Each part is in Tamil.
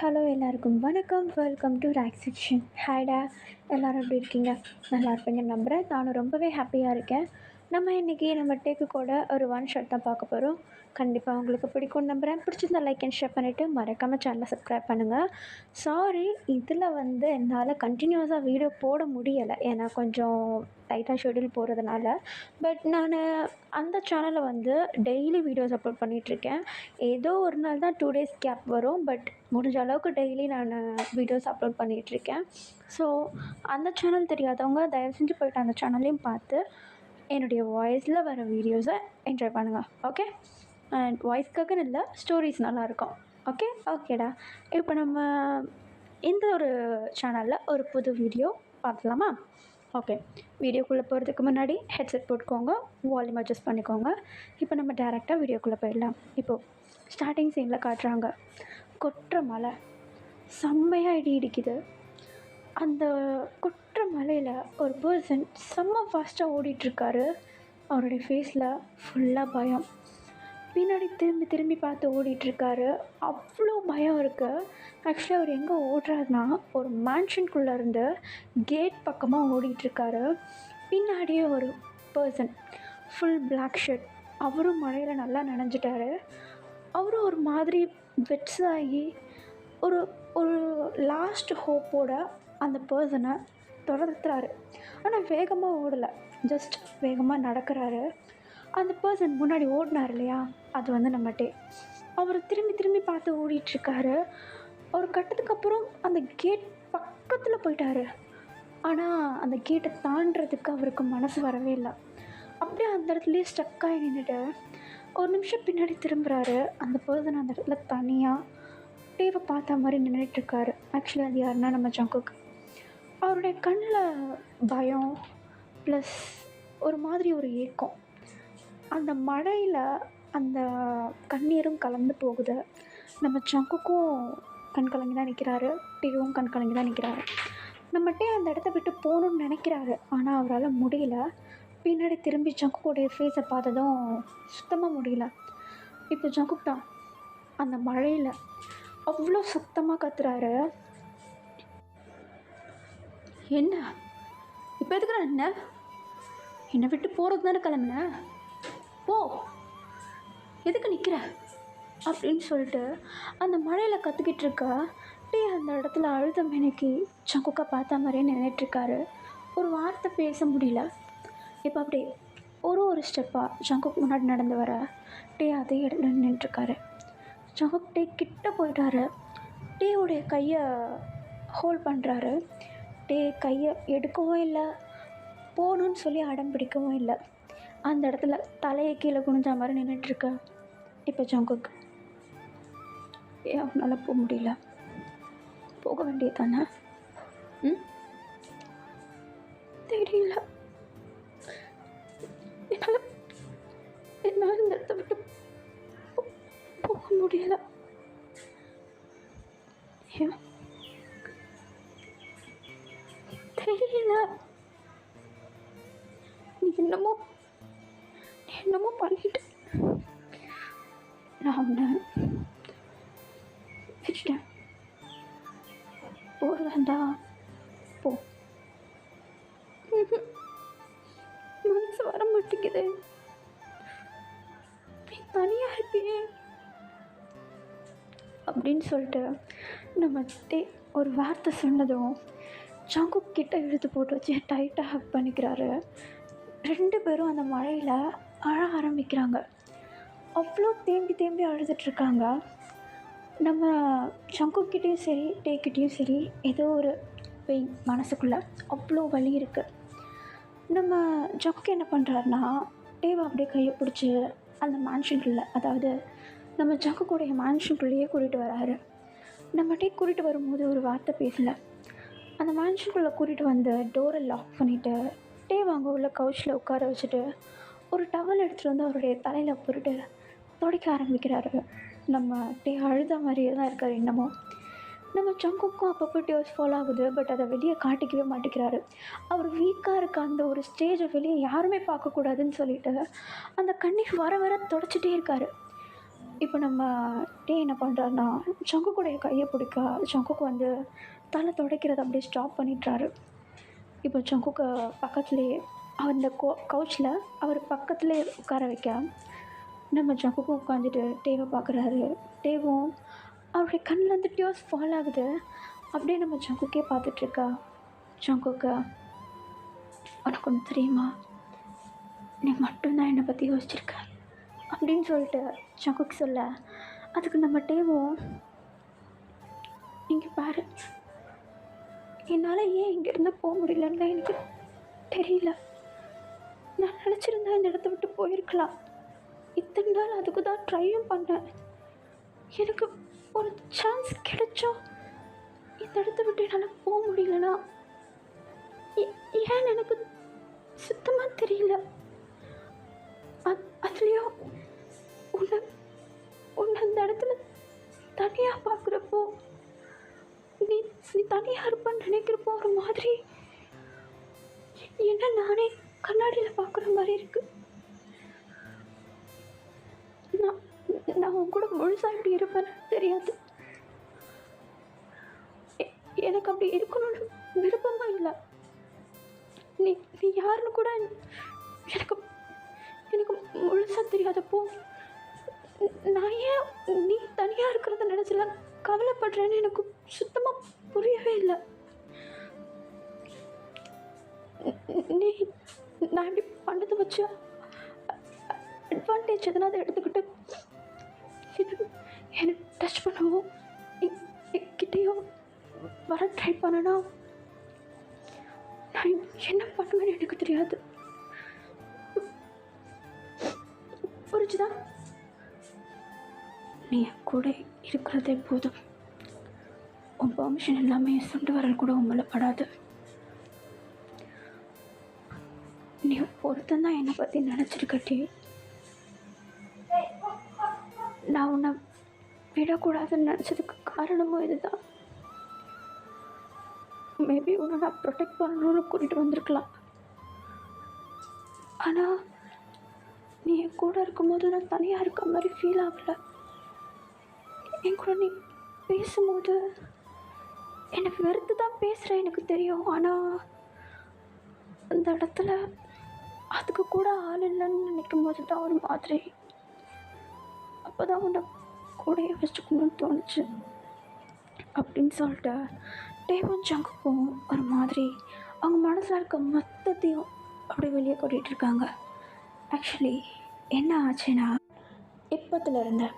ஹலோ எல்லாருக்கும் வணக்கம். வெல்கம் டு ரேக் செக்ஷன். ஹாய்டா, எல்லோரும் எப்படி இருக்கீங்க? நல்லா இருப்பீங்கன்னு நம்புகிறேன். நானும் ரொம்பவே ஹாப்பியாக இருக்கேன். நம்ம இன்றைக்கி நம்ம டேக்கு கூட ஒரு ஒன் ஷாட் தான் பார்க்க போகிறோம். கண்டிப்பாக உங்களுக்கு பிடிக்கும்னு நம்புகிறேன். பிடிச்சிருந்தா லைக் அண்ட் ஷேர் பண்ணிவிட்டு மறக்காமல் சேனலை சப்ஸ்கிரைப் பண்ணுங்கள். சாரி, இதில் என்னால் கண்டினியூஸாக வீடியோ போட முடியலை, ஏன்னா கொஞ்சம் லைட்டாக ஷெடியூல் போகிறதுனால. பட் நான் அந்த சேனலில் டெய்லி வீடியோஸ் அப்லோட் பண்ணிகிட்ருக்கேன். ஏதோ ஒரு நாள் தான் 2 days கேப் வரும். பட் முடிஞ்ச அளவுக்கு டெய்லி நான் வீடியோஸ் அப்லோட் பண்ணிகிட்ருக்கேன். ஸோ அந்த சேனல் தெரியாதவங்க தயவு செஞ்சு போய்ட்டு அந்த சேனல்லையும் பார்த்து என்னுடைய வாய்ஸில் வர வீடியோஸை என்ஜாய் பண்ணுங்கள். ஓகே, அண்ட் வாய்ஸ்க்காகன்னு இல்லை, ஸ்டோரிஸ் நல்லாயிருக்கும். ஓகேடா. இப்போ நம்ம இந்த ஒரு சேனலில் ஒரு புது வீடியோ பார்க்கலாமா? ஓகே, வீடியோக்குள்ளே போகிறதுக்கு முன்னாடி ஹெட்செட் போட்டுக்கோங்க, வால்யூம் அட்ஜஸ்ட் பண்ணிக்கோங்க. இப்போ நம்ம டேரெக்டாக வீடியோக்குள்ளே போயிடலாம். இப்போது ஸ்டார்டிங் சீனில் காட்டுறாங்க, கொட்டுற மழை, செம்மையாக இடி இடிக்குது. அந்த கொட்டுற மலையில் ஒரு பர்சன் செம்ம ஃபாஸ்ட்டாக ஓடிட்டுருக்காரு. அவருடைய ஃபேஸில் ஃபுல்லாக பயம். பின்னாடி திரும்பி திரும்பி பார்த்து ஓடிட்டுருக்காரு. அவ்வளோ பயம் இருக்குது. ஆக்சுவலி அவர் எங்கே ஓடுறாருனா, ஒரு மேன்ஷனுக்குள்ளே இருந்து கேட் பக்கமாக ஓடிட்டுருக்காரு. பின்னாடியே ஒரு பர்சன் ஃபுல் பிளாக் ஷர்ட், அவரும் மழையில் நல்லா நனைஞ்சிட்டாரு. அவரும் ஒரு மாதிரி வெட்ஸ் ஆகி ஒரு ஒரு லாஸ்ட் ஹோப்போட அந்த பர்சனை துரத்துறாரு. ஆனால் வேகமாக ஓடலை, ஜஸ்ட் வேகமாக நடக்கிறாரு. அந்த பர்சன் முன்னாடி ஓடினார் இல்லையா, அது நம்மகிட்டே அவர் திரும்பி திரும்பி பார்த்து ஓடிட்டுருக்காரு. ஒரு கட்டத்துக்கு அப்புறம் அந்த கேட் பக்கத்தில் போயிட்டார். ஆனால் அந்த கேட்டை தாண்டுறதுக்கு அவருக்கு மனசு வரவே இல்லை. அப்படியே அந்த இடத்துலையே ஸ்டக்காகி நின்றுட்டு ஒரு நிமிஷம் பின்னாடி திரும்புகிறாரு. அந்த பர்சன் அந்த இடத்துல தனியாக டேவை பார்த்த மாதிரி நின்றுட்டுருக்காரு. ஆக்சுவலி அது யாருன்னா நம்ம ஜங்குக். அவருடைய கண்ணில் பயம் ப்ளஸ் ஒரு மாதிரி ஒரு ஏக்கம். அந்த மழையில் அந்த கண்ணீரும் கலந்து போகுது. நம்ம ஜங்குக்கும் கண் கலங்கி தான் நிற்கிறாரு, டேவும் கண் கலங்கி தான் நிற்கிறாரு. நம்ம டே அந்த இடத்த விட்டு போகணுன்னு நினைக்கிறாரு, ஆனால் அவரால் முடியல. பின்னாடி திரும்பி ஜங்குக்கோடைய ஃபேஸை பார்த்ததும் சுத்தமாக முடியல. இப்போ ஜங்குக் தான் அந்த மழையில் அவ்வளோ சுத்தமாக கத்துறாரு. என்ன இப்போ எதுக்குறா என்னை விட்டு போகிறது தானே கிளம்புன, போ, எதுக்கு நிற்கிற அப்படின்னு சொல்லிட்டு அந்த மழையில் கற்றுக்கிட்டு இருக்க டே அந்த இடத்துல அழுத மேனைக்கு ஜங்குக்கை பார்த்த மாதிரியே நின்றுட்டுருக்காரு. ஒரு வார்த்தை பேச முடியல. இப்போ அப்படியே ஒரு ஸ்டெப்பாக ஜங்குக் முன்னாடி நடந்து வர டே அதே இடத்துல நின்றுட்டுருக்காரு. ஜங்குக் டே கிட்ட போயிட்டாரு. டேவுடைய கையை ஹோல்ட் பண்ணுறாரு. டே கையை எடுக்கவும் இல்லை, போகணுன்னு சொல்லி அடம் பிடிக்கவும் இல்லை. அந்த இடத்துல தலையை கீழே குனிஞ்ச மாதிரி நின்றுட்டுருக்க இப்போ ஜங்குக். அவனால் போக முடியல, போக வேண்டியது தானே? தெரியல, என்னால் இந்த இடத்த விட்டு போக முடியல. தெரியல, நீ என்னமோ பண்ணிட்டு நான் அவனை வச்சுட்டேன். போகிறதா போ, மனசு வர மாட்டேங்குது, நீ தனியாக இருப்பியே அப்படின்னு சொல்லிட்டு நம்ம ஒரு வார்த்தை சொன்னதும் ஜங்குக் கிட்ட இழுத்து போட்டு வச்சு டைட்டாக ஹக் பண்ணிக்கிறாரு. 2 பேரும் அந்த மழையில் அழ ஆரம்பிக்கிறாங்க. அவ்வளோ தேம்பி தேம்பி அழுதுட்ருக்காங்க. நம்ம ஜங்குக்கிட்டேயும் சரி டேக்கிட்டேயும் சரி ஏதோ ஒரு பெயின் மனசுக்குள்ளே, அவ்வளோ வலி இருக்குது. நம்ம ஜங்குக் என்ன பண்ணுறாருனா, டேவை அப்படியே கையை பிடிச்சி அந்த மேன்ஷனுக்குள்ளே, அதாவது நம்ம ஜங்குக்குடைய மேன்ஷனுக்குள்ளேயே கூட்டிகிட்டு வராரு. நம்ம டே கூட்டிகிட்டு வரும்போது ஒரு வார்த்தை பேசலை. அந்த மேன்ஷனுக்குள்ளே கூட்டிகிட்டு வந்து டோரை லாக் பண்ணிவிட்டு டே வாங்க உள்ள கவுச்சில் உட்கார வச்சுட்டு ஒரு டவல் எடுத்துகிட்டு வந்து அவருடைய தலையில் போட்டுட்டு துடைக்க ஆரம்பிக்கிறாரு. நம்ம டே அழுத மாதிரியே தான் இருக்கார் இன்னமும். நம்ம ஜங்குக்கும் அப்பப்போ டேர்ஸ் ஃபாலோ ஆகுது, பட் அதை வெளியே காட்டிக்கவே மாட்டேங்கிறாரு. அவர் வீக்காக இருக்க அந்த ஒரு ஸ்டேஜை வெளியே யாருமே பார்க்கக்கூடாதுன்னு சொல்லிட்டு அந்த கண்ணீர் வர வர தொடச்சிட்டே இருக்கார். இப்போ நம்ம டே என்ன பண்ணுறாருன்னா, ஜங்குக்குடைய கையை பிடிக்க ஜங்குக்கு வந்து தலை துடைக்கிறத அப்படியே ஸ்டாப் பண்ணிடுறாரு. இப்போ ஜங்குக்கு பக்கத்துலேயே அந்த கவுச்சில் அவர் பக்கத்துலேயே உட்கார வைக்க, நம்ம ஜங்குக்கும் உட்காந்துட்டு டேவை பார்க்குறாரு. டேவும் அவருடைய கண்ணிலேருந்து டியோர்ஸ் ஃபால் ஆகுது. அப்படியே நம்ம ஜங்குக்கே பார்த்துட்ருக்கா. ஜங்குக்கு, உனக்கு ஒன்று தெரியுமா, நீ மட்டும்தான் என்னை பற்றி யோசிச்சிருக்க அப்படின்னு சொல்லிட்டு ஜங்குக்கு சொல்ல, அதுக்கு நம்ம டேவும், இங்கே பாரு, என்னால் ஏன் இங்கேருந்து போக முடியலன்னு எனக்கு தெரியல. நான் நினச்சிருந்தா இந்த இடத்த விட்டு போயிருக்கலாம். இத்தனை நாள் அதுக்கு தான் ட்ரையும் பண்ணேன். எனக்கு ஒரு சான்ஸ் கிடைச்சோம் இந்த இடத்த விட்டு என்னால் போக முடியலனா ஏன்னு எனக்கு சுத்தமாக தெரியல. அதுலேயும் உன்னை அந்த இடத்துல தனியாக பார்க்குறப்போ, நீ தனியாக இருப்பான்னு நினைக்கிறப்போ ஒரு மாதிரி என்ன நானே கண்ணாடியில் பார்க்குற மாதிரி இருக்கு. நான் உன் கூட முழுசாக இப்படி இருப்பேன்னு தெரியாது. எனக்கு அப்படி இருக்கணும்னு விருப்பமாக இல்லை. நீ யாருன்னு கூட எனக்கு எனக்கு முழுசாக தெரியாதப்போ நான் ஏன் நீ தனியாக இருக்கிறத நினச்சல கவலைப்படுறேன்னு எனக்கு சுத்தமாக புரியவே இல்லை. நீ நான் இப்படி பண்ணதை வச்சு அட்வான்டேஜ் எதனா அதை எடுத்துக்கிட்டு என்னை டச் பண்ணவும் கிட்டேயோ வர ட்ரை பண்ணனா நான் என்ன பண்ணுவேன்னு எனக்கு தெரியாது. புரிஞ்சுதா? நீ கூட இருக்கிறதே போதும். உன் பெர்மிஷன் எல்லாமே சுண்டு வரல் கூட உங்களை படாது. நீ ஒருத்தன் தான் என்னை பற்றி நினச்சிருக்கட்டி. நான் உன்னை விடக்கூடாதுன்னு நினச்சதுக்கு காரணமும் இதுதான். மேபி உன்னை நான் ப்ரொடெக்ட் பண்ணணும்னு கூட்டிகிட்டு வந்திருக்கலாம். ஆனால் நீ என் கூட இருக்கும்போது நான் தனியாக இருக்க மாதிரி ஃபீல் ஆகலை. என் கூட நீ பேசும்போது என்னை வெறுத்து தான் பேசுகிறேன் எனக்கு தெரியும். ஆனால் அந்த இடத்துல அதுக்கு கூட ஆள் இல்லைன்னு நினைக்கும் போது தான் ஒரு மாதிரி, அப்போ தான் உன்னை கூடையே வச்சுக்கணும்னு தோணுச்சு அப்படின்னு சொல்லிட்டு டேவும் ஜங்குக்கும் ஒரு மாதிரி அவங்க மனசில் இருக்க மொத்தத்தையும் அப்படி வெளியே கொட்டிகிட்ருக்காங்க. ஆக்சுவலி என்ன ஆச்சுன்னா, இப்போத்துலேருந்து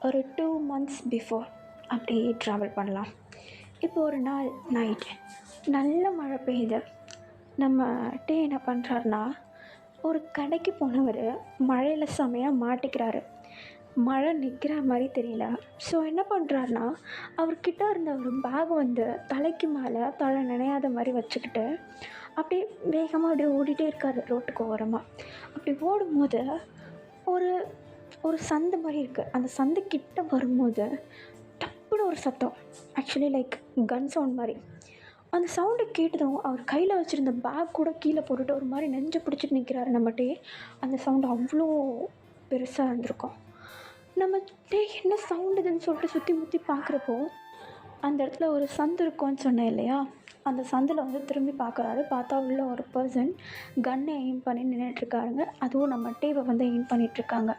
ஒரு 2 months பிஃபோர் அப்படியே ட்ராவல் பண்ணலாம். இப்போ ஒரு நாள் நைட்டு நல்ல மழை பெய்யுது. நம்ம டே என்ன பண்ணுறாருனா, ஒரு கடைக்கு போனவர் மழையில் செமையாக மாட்டிக்கிறாரு. மழை நிற்கிற மாதிரி தெரியல. ஸோ என்ன பண்ணுறாருனா, அவர்கிட்ட இருந்த ஒரு பேக் வந்து தலைக்கு மேலே தலை நினையாத மாதிரி வச்சுக்கிட்டு அப்படியே வேகமாக அப்படியே ஓடிட்டே இருக்கார் ரோட்டுக்கு ஓரமாக. அப்படி ஓடும்போது ஒரு சந்து மாதிரி இருக்குது. அந்த சந்து கிட்ட வரும்போது டப்புன்னு ஒரு சத்தம், ஆக்சுவலி லைக் கன் சவுண்ட் மாதிரி. அந்த சவுண்டு கேட்டதும் அவர் கையில் வச்சுருந்த பேக் கூட கீழே போட்டுட்டு ஒரு மாதிரி நெஞ்சை பிடிச்சிட்டு நிற்கிறாரு நம்மகிட்டே. அந்த சவுண்டு அவ்வளோ பெருசாக இருந்திருக்கும். நம்ம என்ன சவுண்டு இதுன்னு சொல்லிட்டு சுற்றி முற்றி பார்க்குறப்போ அந்த இடத்துல ஒரு சந்து இருக்கும்னு சொன்னேன் இல்லையா, அந்த சந்தில் வந்து திரும்பி பார்க்குறாரு. பார்த்தா உள்ள ஒரு பர்சன் கன்னை எய்ம் பண்ணி நின்றுட்டுருக்காருங்க. அதுவும் நம்ம டேவை வந்து எய்ம் பண்ணிகிட்ருக்காங்க.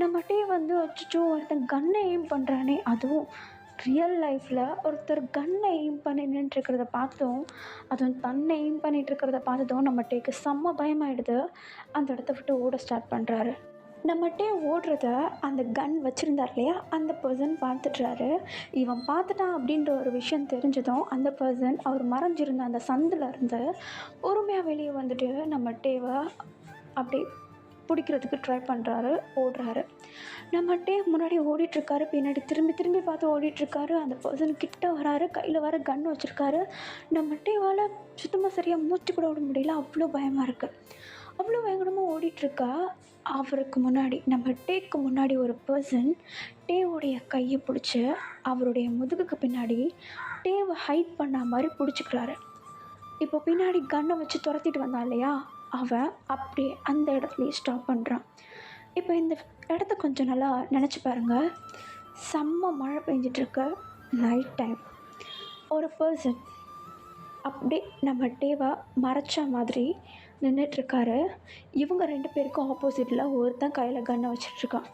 நம்ம டே வந்து அச்சோ ஒருத்தன் கன்னை எய்ம் பண்ணுறானே, அதுவும் ரியல் லைஃப்பில் ஒருத்தர் கன்னை எய்ம் பண்ணி நின்றுட்டுருக்கிறத பார்த்ததும், அதுவும் தன்னை எய்ம் பண்ணிகிட்ருக்கிறத பார்த்ததும் நம்ம டேக்கு செம்ம பயமாயிடுது. அந்த இடத்த விட்டு ஓட ஸ்டார்ட் பண்ணுறாரு. நம்ம டே ஓடுறத அந்த கன் வச்சுருந்தார் இல்லையா, அந்த பர்சன் பார்த்துட்றாரு. இவன் பார்த்துட்டான் அப்படின்ற ஒரு விஷயம் தெரிஞ்சதும் அந்த பர்சன் அவர் மறைஞ்சிருந்த அந்த சந்தில் இருந்து பொறுமையாக வெளியே வந்துட்டு நம்ம டேவை அப்படி பிடிக்கிறதுக்கு ட்ரை பண்ணுறாரு, ஓடுறாரு. நம்ம டே முன்னாடி ஓடிட்டுருக்காரு, பின்னாடி திரும்பி திரும்பி பார்த்து ஓடிட்டுருக்காரு. அந்த பர்சன் கிட்ட வராரு, கையில் வர கன் வச்சுருக்காரு. நம்ம டேவால் சுத்தமாக சரியாக மூச்சு கூட விட முடியல, அவ்வளோ பயமாக இருக்குது. அவ்வளோ வேகமாக ஓடிட்டுருக்கா. அவருக்கு முன்னாடி நம்ம டேக்கு முன்னாடி ஒரு பர்சன் டேவோடைய கையை பிடிச்சி அவருடைய முதுகுக்கு பின்னாடி டேவை ஹைட் பண்ண மாதிரி பிடிச்சிக்கிறாரு. இப்போ பின்னாடி கன்னை வச்சு துரத்திட்டு வந்தான் இல்லையா, அவன் அப்படியே அந்த இடத்துலையே ஸ்டாப் பண்ணுறான். இப்போ இடத்த கொஞ்சம் நல்லா நினச்சி பாருங்கள். செம்ம மழை பெஞ்சிட்ருக்கு, நைட் டைம். ஒரு பர்சன் அப்படியே நம்ம டேவை மறைச்ச மாதிரி நின்றுட்டுருக்காரு. இவங்க 2 பேருக்கும் ஆப்போசிட்டில் ஒருத்தன் கையில் கன்னை வச்சிட்ருக்கான்.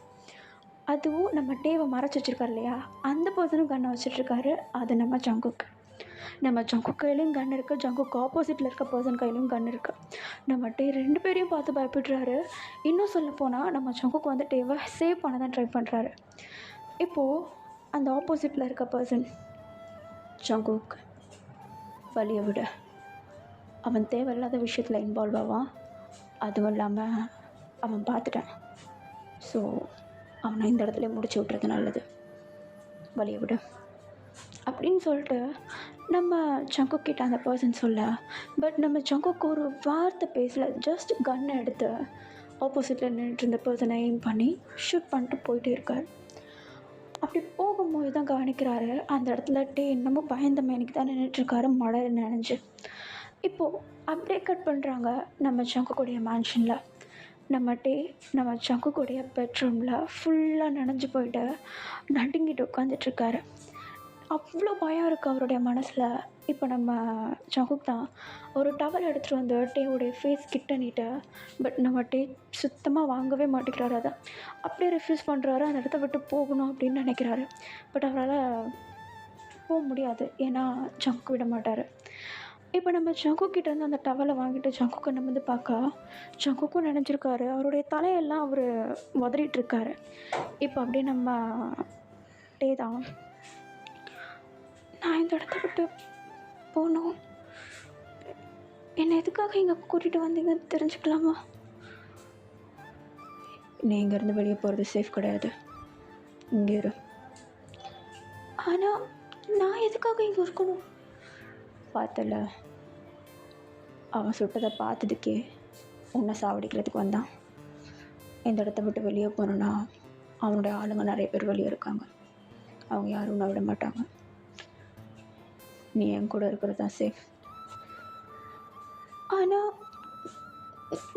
அதுவும் நம்ம டேவை மறைச்சி வச்சுருக்காரு இல்லையா, அந்த பர்சனும் கன்னை வச்சிட்ருக்காரு. அது நம்ம ஜங்குக். நம்ம ஜங்குக் கையிலையும் கன் இருக்குது, ஜங்குக்கு ஆப்போசிட்டில் இருக்க பர்சன் கையிலையும் கன் இருக்குது. நம்ம டே 2 பேரையும் பார்த்து பயப்படுறாரு. இன்னும் சொல்லப்போனால் நம்ம ஜங்குக் வந்து டேவை சேவ் பண்ண தான் ட்ரை பண்ணுறாரு. இப்போது அந்த ஆப்போசிட்டில் இருக்க பர்சன், ஜங்குக் வழியை விட, அவன் தேவையில்லாத விஷயத்தில் இன்வால்வ் ஆவான். அதுவும் இல்லாமல் அவன் பார்த்துட்டான். ஸோ அவனை இந்த இடத்துல முடிச்சு விட்றது நல்லது, வழியை விட அப்படின்னு சொல்லிட்டு நம்ம ஜங்குக் கிட்ட அந்த பர்சன் சொல்ல. பட் நம்ம ஜங்குக் ஒரு வார்த்தை பேசல, ஜஸ்ட் கன்னை எடுத்து ஆப்போசிட்டில் நின்றுட்டு இருந்த பர்சனை எய்ம் பண்ணி ஷூட் பண்ணிட்டு போயிட்டே இருக்கார். அப்படி போகும்போது தான் கவனிக்கிறாரு, அந்த இடத்துல இன்னமும் பயந்த மேனிக்கு தான் நின்றுட்டுருக்காரு, மழையில் நனைஞ்சு. இப்போது அப்படியே கட் பண்ணுறாங்க நம்ம ஜங்குக்குடைய மேன்ஷனில். நம்ம ஜங்குக்குடைய பெட்ரூமில் ஃபுல்லாக நனைஞ்சு போயிட்டு நடுங்கிட்டு உட்காந்துட்ருக்காரு. அவ்வளோ பயம் இருக்குது அவருடைய மனசில். இப்போ நம்ம ஜங்குக் தான் ஒரு டவல் எடுத்துகிட்டு வந்து டேவுடைய ஃபேஸ் கிட்ட நீட்ட. பட் நம்ம சுத்தமாக வாங்கவே மாட்டேங்கிறாரு. அதை அப்படியே ரெஃப்யூஸ் பண்ணுறாரு, அந்த இடத்த விட்டு போகணும் அப்படின்னு நினைக்கிறாரு. பட் அவரால் போக முடியாது, ஏன்னா ஜங்குக் விட மாட்டார். இப்போ நம்ம ஜங்குக் கிட்டேருந்து அந்த டவலை வாங்கிட்டு ஜங்குக்கை நிமிர்ந்து பார்க்க, ஜங்குக்கும் நினைஞ்சிருக்காரு. அவருடைய தலையெல்லாம் அவர் உதறிட்டுருக்காரு. இப்போ அப்படியே நம்ம தான், நான் இந்த இடத்த விட்டு போகணும், என்னை எதுக்காக இங்கே கூட்டிகிட்டு வந்தீங்கன்னு தெரிஞ்சுக்கலாமா? நீ இங்கேருந்து வெளியே போகிறது சேஃப் கிடையாது, இங்கே இரு. ஆனால் நான் எதுக்காக இங்கே இருக்கணும்? பார்த்தல, அவன் சுட்டதை பார்த்ததுக்கே உன்னை சாவடிக்கிறதுக்கு வந்தான். இந்த இடத்த விட்டு வெளியே போனோன்னா அவனுடைய ஆளுங்க நிறைய பேர் வெளியே இருக்காங்க, அவங்க யாரும் உன்னை விட மாட்டாங்க. நீ என் கூட இருக்கிறது தான் சேஃப். ஆனால்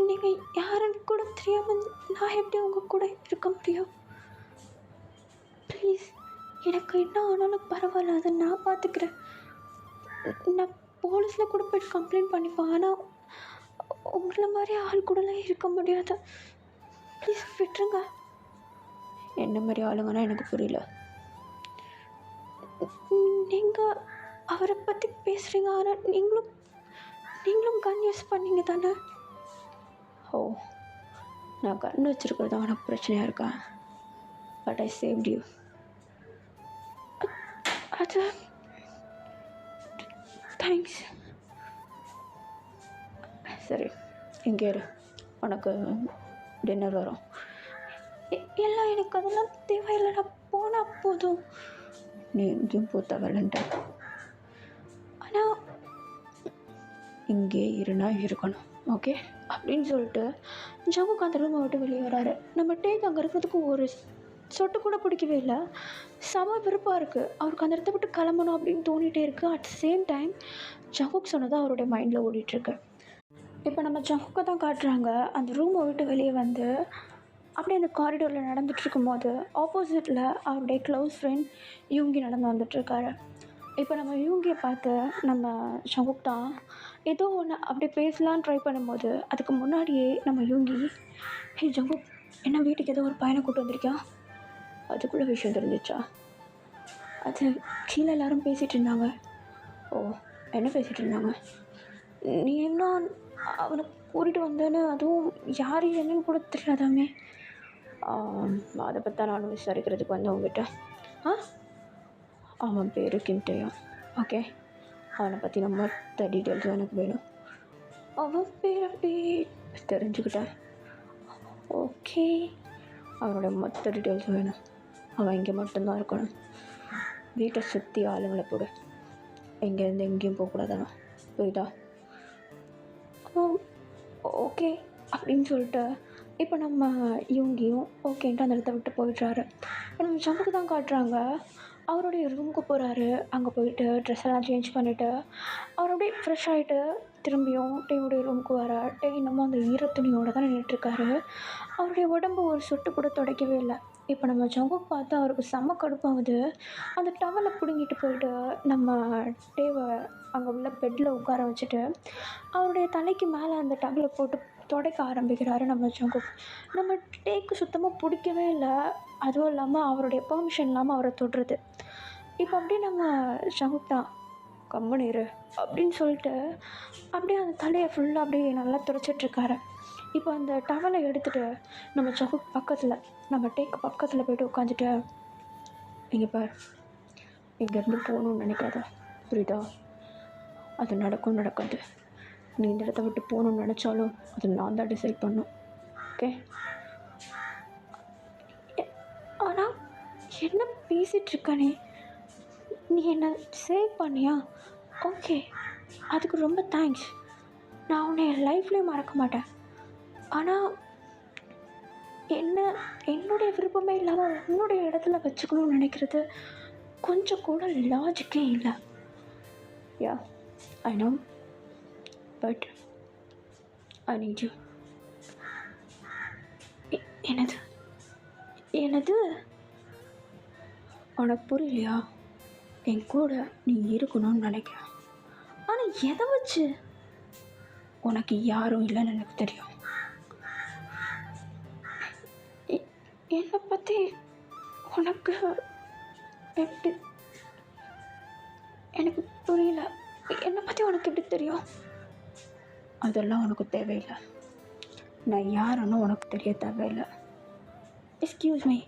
நீங்கள் யாருன்னு கூட தெரியாமல் நான் எப்படி உங்கள் கூட இருக்க முடியும்? ப்ளீஸ், எனக்கு என்ன ஆனாலும் பரவாயில்ல, அதை நான் பார்த்துக்கிறேன். நான் போலீஸில் கூட போய்ட்டு கம்ப்ளைண்ட் பண்ணிப்பேன். ஆனால் உங்களை மாதிரி ஆள் கூடலாம் இருக்க முடியாது. ப்ளீஸ் விட்டுருங்க. என்ன மாதிரி ஆளுங்கன்னா எனக்கு புரியல. நீங்கள் அவரை பற்றி பேசுகிறீங்க, ஆனால் நீங்களும் கன் யூஸ் பண்ணீங்க தானே? ஓ, நான் கன் வச்சுருக்கிறது அவனுக்கு பிரச்சனையாக இருக்கா? But I saved you. அது தேங்க்ஸ். சரி, இங்கே இரு, உனக்கு டின்னர் வரும். எல்லாம் எனக்கு அதெல்லாம் தேவையில்லை, நான் போனால் போதும். நீ எங்கேயும் போ தேவையில்லைன்ட்ட, ஆனால் இங்கே இருனா இருக்கணும், ஓகே அப்படின்னு சொல்லிட்டு ஜங்குக் அந்த ரூமை விட்டு வெளியே வராரு. நம்ம அங்கே இருக்கிறதுக்கு ஒரு சொட்டு கூட பிடிக்கவே இல்லை. செம விருப்பாக இருக்குது, அவருக்கு அந்த இடத்த விட்டு கிளம்பணும் அப்படின்னு தோணிகிட்டே இருக்குது. At the same time Jungkook சொன்னது அவருடைய மைண்டில் ஓடிட்டுருக்கு. இப்போ நம்ம ஜங்குக்கை தான் காட்டுறாங்க. அந்த ரூமை விட்டு வெளியே வந்து அப்படியே அந்த காரிடோரில் நடந்துகிட்ருக்கும் போது ஆப்போசிட்டில் அவருடைய க்ளோஸ் ஃப்ரெண்ட் யூங்கி நடந்து வந்துட்டுருக்காரு. இப்போ நம்ம யூங்கியை பார்த்து நம்ம ஜங்குக் தான் ஏதோ ஒன்று அப்படி பேசலான்னு ட்ரை பண்ணும்போது அதுக்கு முன்னாடியே நம்ம யூங்கி, ஹே ஜங்குக், என்ன வீட்டுக்கு ஏதோ ஒரு பையனை கூப்பிட்டு வந்திருக்கியா? அதுக்குள்ளே விஷயம் தெரிஞ்சிச்சா? அது கீழே எல்லோரும் பேசிகிட்டு இருந்தாங்க. ஓ, என்ன பேசிகிட்டு இருந்தாங்க? நீ என்ன அவனை கூட்டிகிட்டு வந்தேன்னு, அதுவும் யார் என்னன்னு கூட தெரியாதாமே. அதை பற்றி தான் நானும் விசாரிக்கிறதுக்கு வந்தேன் உங்ககிட்ட. அவன் பேர் கிம்டேயா? ஓகே, அவனை பற்றி நம்ம மொத்த டீட்டெயில்ஸும் எனக்கு வேணும். அவன் பேர் அப்படி தெரிஞ்சுக்கிட்டேன். ஓகே, அவனோட மொத்த டீட்டெயில்ஸும் வேணும். அவன் இங்கே மட்டும்தான் இருக்கணும். வீட்டை சுற்றி ஆளுங்களை போடு, எங்கேருந்து எங்கேயும் போகக்கூடாதானோ, புரியுதா? ஓகே அப்படின்னு சொல்லிட்டு இப்போ நம்ம இவங்கியும் ஓகேன்ட்டு அந்த இடத்த விட்டு போயிடுறாரு. இப்போ நம்ம ஜங்குக்கு தான் காட்டுறாங்க. அவருடைய ரூமுக்கு போகிறாரு. அங்கே போயிட்டு ட்ரெஸ் எல்லாம் சேஞ்ச் பண்ணிவிட்டு அவர் அப்படியே ஃப்ரெஷ் ஆகிட்டு திரும்பியும் டேவுடைய ரூமுக்கு வரார். டே இன்னமும் அந்த ஈரத்துணியோடு தான் நின்றுட்டுருக்காரு. அவருடைய உடம்பு ஒரு சொட்டு கூட துடைக்கவே இல்லை. இப்போ நம்ம ஜங்குக் பார்த்து அவருக்கு செம்ம கடுப்பாகுது. அந்த டவலை பிடுங்கிட்டு போயிட்டு நம்ம டேவை அங்கே உள்ள பெட்டில் உட்கார வச்சுட்டு அவருடைய தலைக்கு மேலே அந்த டவலை போட்டு துடைக்க ஆரம்பிக்கிறாரு நம்ம ஜங்குக். நம்ம டேக்கு சுத்தமாக பிடிக்கவே இல்லை. அதுவும் இல்லாமல் அவருடைய பெர்மிஷன் இல்லாமல் அவரை தொடுறது. இப்போ அப்படியே நம்ம ஜங்குக் தான் கம்முனு இரு அப்படின்னு சொல்லிட்டு அப்படியே அந்த தலையை ஃபுல்லாக அப்படியே நல்லா துடைச்சிட்ருக்காரு. இப்போ அந்த டவலை எடுத்துகிட்டு நம்ம ஜங்குக் பக்கத்தில் நம்ம டேக்கு பக்கத்தில் போய்ட்டு உட்காந்துட்டு, இங்கே பார், இங்கேருந்து போகணுன்னு நினைக்காத, புரியுதா? அது நடக்காது. நீ இந்த இடத்த விட்டு போகணுன்னு நினச்சாலும் அது நான் தான் டிசைட் பண்ணும். ஓகே? ஆனால் என்ன பேசிகிட்ருக்கானே, நீ என்னை சேவ் பண்ணியா? ஓகே, அதுக்கு ரொம்ப தேங்க்ஸ். நான் உன்னை என் லைஃப்லேயும் மறக்க மாட்டேன். ஆனால் என்னுடைய விருப்பமே இல்லாமல் உன்னுடைய இடத்துல வச்சுக்கணும்னு நினைக்கிறது கொஞ்சம் கூட லாஜிக்கே இல்லை. Yeah, I know, but I need you. என்னது உனக்கு புரியலையா? என் கூட நீ இருக்கணும்னு நினைக்கிறேன். ஆனால் எதை வச்சு? உனக்கு யாரும் இல்லைன்னு எனக்கு தெரியும். என்னை பற்றி உனக்கு எப்படி? எனக்கு புரியல. என்னை பற்றி உனக்கு எப்படி தெரியும்? அதெல்லாம் உனக்கு தேவையில்லை. நான் யாருன்னு உனக்கு தெரிய தேவையில்லை. எக்ஸ்கியூஸ் மீ,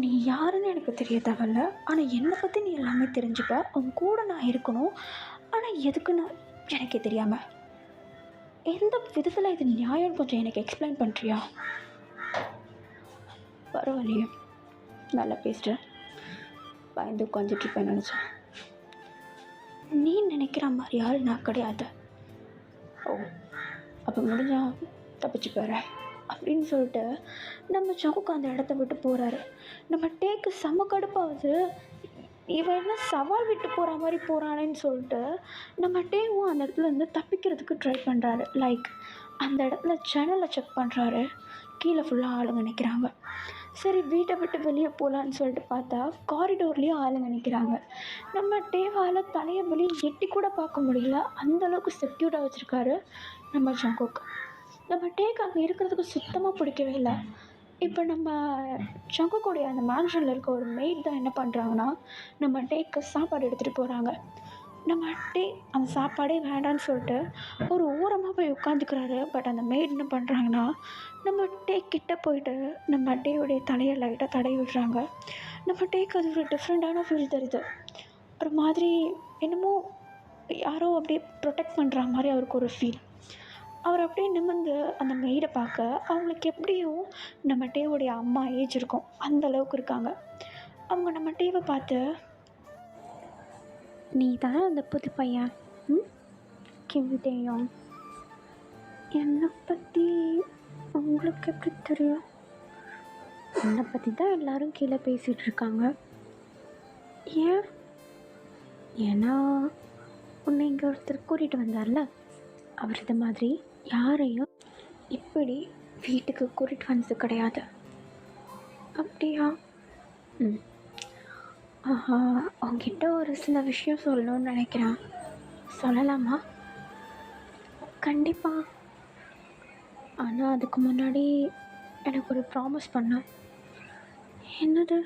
நீ யாருன்னு எனக்கு தெரிய தேவையில்ல. ஆனால் என்னை பற்றி நீ எல்லாமே தெரிஞ்சுப்ப. உன் கூட நான் இருக்கணும். ஆனால் எதுக்குன்னு எனக்கே தெரியாமல் எந்த விதத்தில் இது நியாயம் கொஞ்சம் எனக்கு எக்ஸ்பிளைன் பண்ணுறியா? பரவாயில்லையே, நல்லா பேசுகிறேன். பயந்து உட்காந்துட்ருப்பேன் நினச்சேன். நீ நினைக்கிற மாதிரி யார் நான் கிடையாது. ஓ, அப்போ முடிஞ்சா தப்பிச்சு போகிறேன் அப்படின்னு சொல்லிட்டு நம்ம ஜங்குக் அந்த இடத்த விட்டு போகிறாரு. நம்ம டேக்கு செம்ம கடுப்பாகுது. இவன் என்ன சவால் விட்டு போகிற மாதிரி போகிறானேன்னு சொல்லிட்டு நம்ம டேவும் அந்த இடத்துல இருந்து தப்பிக்கிறதுக்கு ட்ரை பண்ணுறாரு. லைக் அந்த இடத்துல ஜன்னலை செக் பண்ணுறாரு. கீழே ஃபுல்லாக ஆளுங்க நிற்கிறாங்க. சரி, வீட்டை விட்டு வெளியே போகலான்னு சொல்லிட்டு பார்த்தா காரிடோர்லேயும் ஆளுங்க நிற்கிறாங்க. நம்ம டேவால் தலையை வெளியே எட்டி கூட பார்க்க முடியல. அந்தளவுக்கு செக்யூர்டாக வச்சுருக்காரு நம்ம ஜங்குக். நம்ம டேக்கு அங்கே இருக்கிறதுக்கு சுத்தமாக பிடிக்கவே இல்லை. இப்போ நம்ம ஜங்குக்குடைய அந்த மேன்ஷனில் இருக்க ஒரு மெய்ட் தான் என்ன பண்ணுறாங்கன்னா, நம்ம டேக்கு சாப்பாடு எடுத்துகிட்டு போகிறாங்க. நம்ம டே அந்த சாப்பாடே வேண்டான்னு சொல்லிட்டு ஒரு ஓரமாக போய் உட்காந்துக்கிறாரு. பட் அந்த மெய்ட் என்ன பண்ணுறாங்கன்னா, நம்ம டே கிட்டே போயிட்டு நம்ம டேவுடைய தலையை லைட்டாக தடவி விடுறாங்க. நம்ம டேக்கு அது ஒரு டிஃப்ரெண்ட்டான ஃபீல் தெரியுது. ஒரு மாதிரி என்னமோ யாரோ அப்படியே ப்ரொடெக்ட் பண்ணுற மாதிரி அவருக்கு ஒரு ஃபீல். அவர் அப்படியே நிமிர்ந்து அந்த மெய்டை பார்க்க அவங்களுக்கு எப்படியும் நம்ம டேவுடைய அம்மா ஏஜ் இருக்கும், அந்தளவுக்கு இருக்காங்க. அவங்க நம்ம டேவை பார்த்து, நீ தானே அந்த புது பையன், கிவிதேயம், என்னை பற்றி உங்களுக்கு எப்படி தெரியும்? என்னை பற்றி தான் எல்லோரும் கீழே பேசிகிட்ருக்காங்க. ஏன்னா உன்னை இங்கே ஒருத்தர் கூட்டிகிட்டு வந்தார்ல, அவர் இது மாதிரி யாரையும் இப்படி வீட்டுக்கு கூட்டிகிட்டு வந்தது கிடையாது. அப்படியா? ஆஹா, உங்ககிட்ட ஒரு சில விஷயம் சொல்லணும்னு நினைக்கிறேன். சொல்லலாமா? கண்டிப்பாக. ஆனால் அதுக்கு முன்னாடி எனக்கு ஒரு ப்ராமிஸ் பண்ண. என்னது?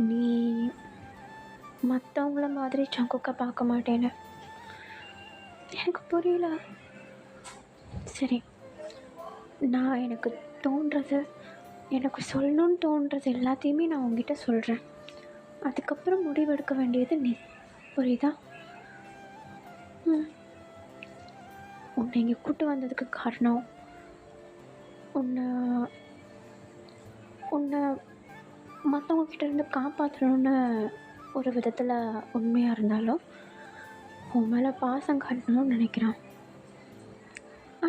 நீ மற்றவங்கள மாதிரி ஜங்குக்கை பார்க்க மாட்டேன்னு. எனக்கு புரியல. சரி, நான் எனக்கு தோன்றது, எனக்கு சொல்லணுன்னு தோன்றது எல்லாத்தையுமே நான் உங்ககிட்ட சொல்கிறேன். அதுக்கப்புறம் முடிவெடுக்க வேண்டியது நீ, புரியுதா? உன்னை இங்கே கூட்டு வந்ததுக்கு காரணம் உன்னை மற்றவங்கக்கிட்ட இருந்து காப்பாற்றணுன்னு ஒரு விதத்தில் உண்மையாக இருந்தாலும் உன் மேலே பாசம் காட்டணும்னு நினைக்கிறான்.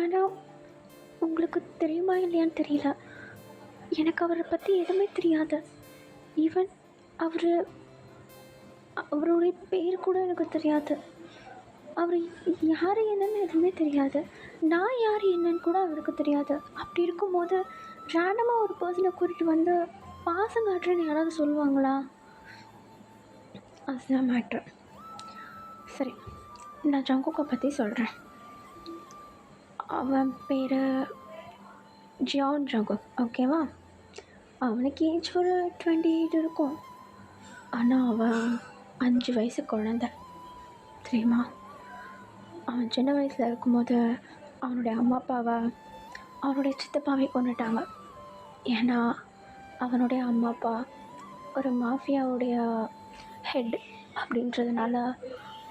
ஆனால் உங்களுக்கு தெரியுமா இல்லையான்னு தெரியல, எனக்கு அவரை பற்றி எதுவுமே தெரியாது. ஈவன் அவர் அவருடைய பேர் கூட எனக்கு தெரியாது. அவர் யார் என்னன்னு எதுவுமே தெரியாது. நான் யார் என்னன்னு கூட அவருக்கு தெரியாது. அப்படி இருக்கும்போது ரேண்டமாக ஒரு பர்சனை கூட்டிகிட்டு வந்து பாசம் காட்டுறேன்னு யாராவது சொல்லுவாங்களா? அதுதான் மேட்ரு. சரி, நான் ஜங்குக்கை பற்றி சொல்கிறேன். அவன் பேர் ஜியான் ஜங்குக், ஓகேவா? அவனுக்கு ஏஜ் ஒரு 28 இருக்கும். ஆனால் அவன் 5 வயசு குழந்த, தெரியுமா? அவன் சின்ன வயசில் இருக்கும்போது அவனுடைய அம்மா அப்பாவை அவனுடைய சித்தப்பாவை கொண்டுட்டாங்க. ஏன்னா அவனுடைய அம்மா அப்பா ஒரு மாஃபியாவுடைய ஹெட் அப்படின்றதுனால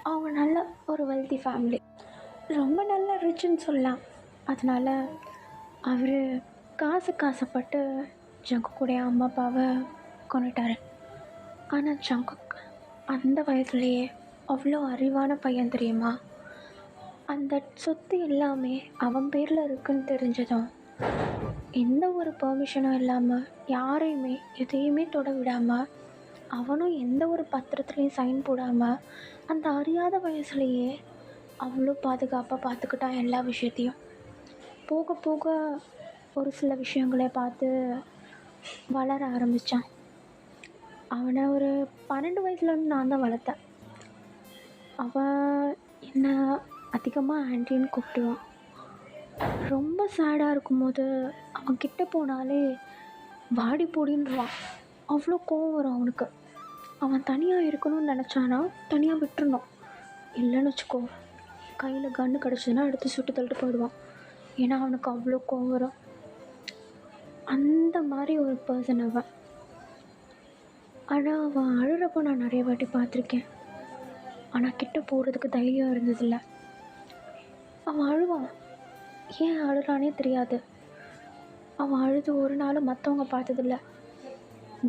அவங்க நல்ல ஒரு வெல்தி ஃபேமிலி, ரொம்ப நல்ல ரிச்சுன்னு சொல்லலாம். அதனால் அவர் காசுப்பட்டு ஜங்குக்குடைய அம்மா அப்பாவை கொண்டுட்டார். ஆனால் ஜங்குக் அந்த வயசுலேயே அவ்வளோ அறிவான பையன், தெரியுமா? அந்த சொத்து எல்லாமே அவன் பேரில் இருக்குன்னு தெரிஞ்சதும் எந்த ஒரு பெர்மிஷனும் இல்லாமல் யாரையுமே எதையுமே தொட விடாமல், அவனும் எந்த ஒரு பத்திரத்துலேயும் சைன் போடாமல் அந்த அறியாத வயசுலேயே அவ்வளோ பாதுகாப்பாக பார்த்துக்கிட்டான் எல்லா விஷயத்தையும். போக போக ஒரு சில விஷயங்களை பார்த்து வளர ஆரம்பித்தான். அவனை ஒரு 12 வயசுலேருந்து நான் தான் வளர்த்தேன். அவன் என்ன அதிகமாக ஆன்ட்டின்னு கூப்பிடுவான். ரொம்ப சேடாக இருக்கும்போது அவன் கிட்ட போனாலே வாடி போடின்றான். அவ்வளோ கோவம் வரும் அவனுக்கு. அவன் தனியாக இருக்கணும்னு நினச்சானா தனியாக விட்டுருணும். இல்லைன்னு வச்சுக்கோ, கையில் கன்று கிடச்சதுன்னா எடுத்து சுட்டு தள்ளிட்டு போயிடுவான். ஏன்னா அவனுக்கு அவ்வளோ கோவம் வரும். அந்த மாதிரி ஒரு பர்சன் அவன். ஆனால் அவன் அழுகிறப்போ நான் நிறைய வாட்டி பார்த்துருக்கேன். ஆனால் கிட்ட போகிறதுக்கு தைரியம் இருந்ததில்லை. அவன் அழுவான். ஏன் அழுறானே தெரியாது. அவன் அழுது ஒரு நாளும் மற்றவங்க பார்த்ததில்ல.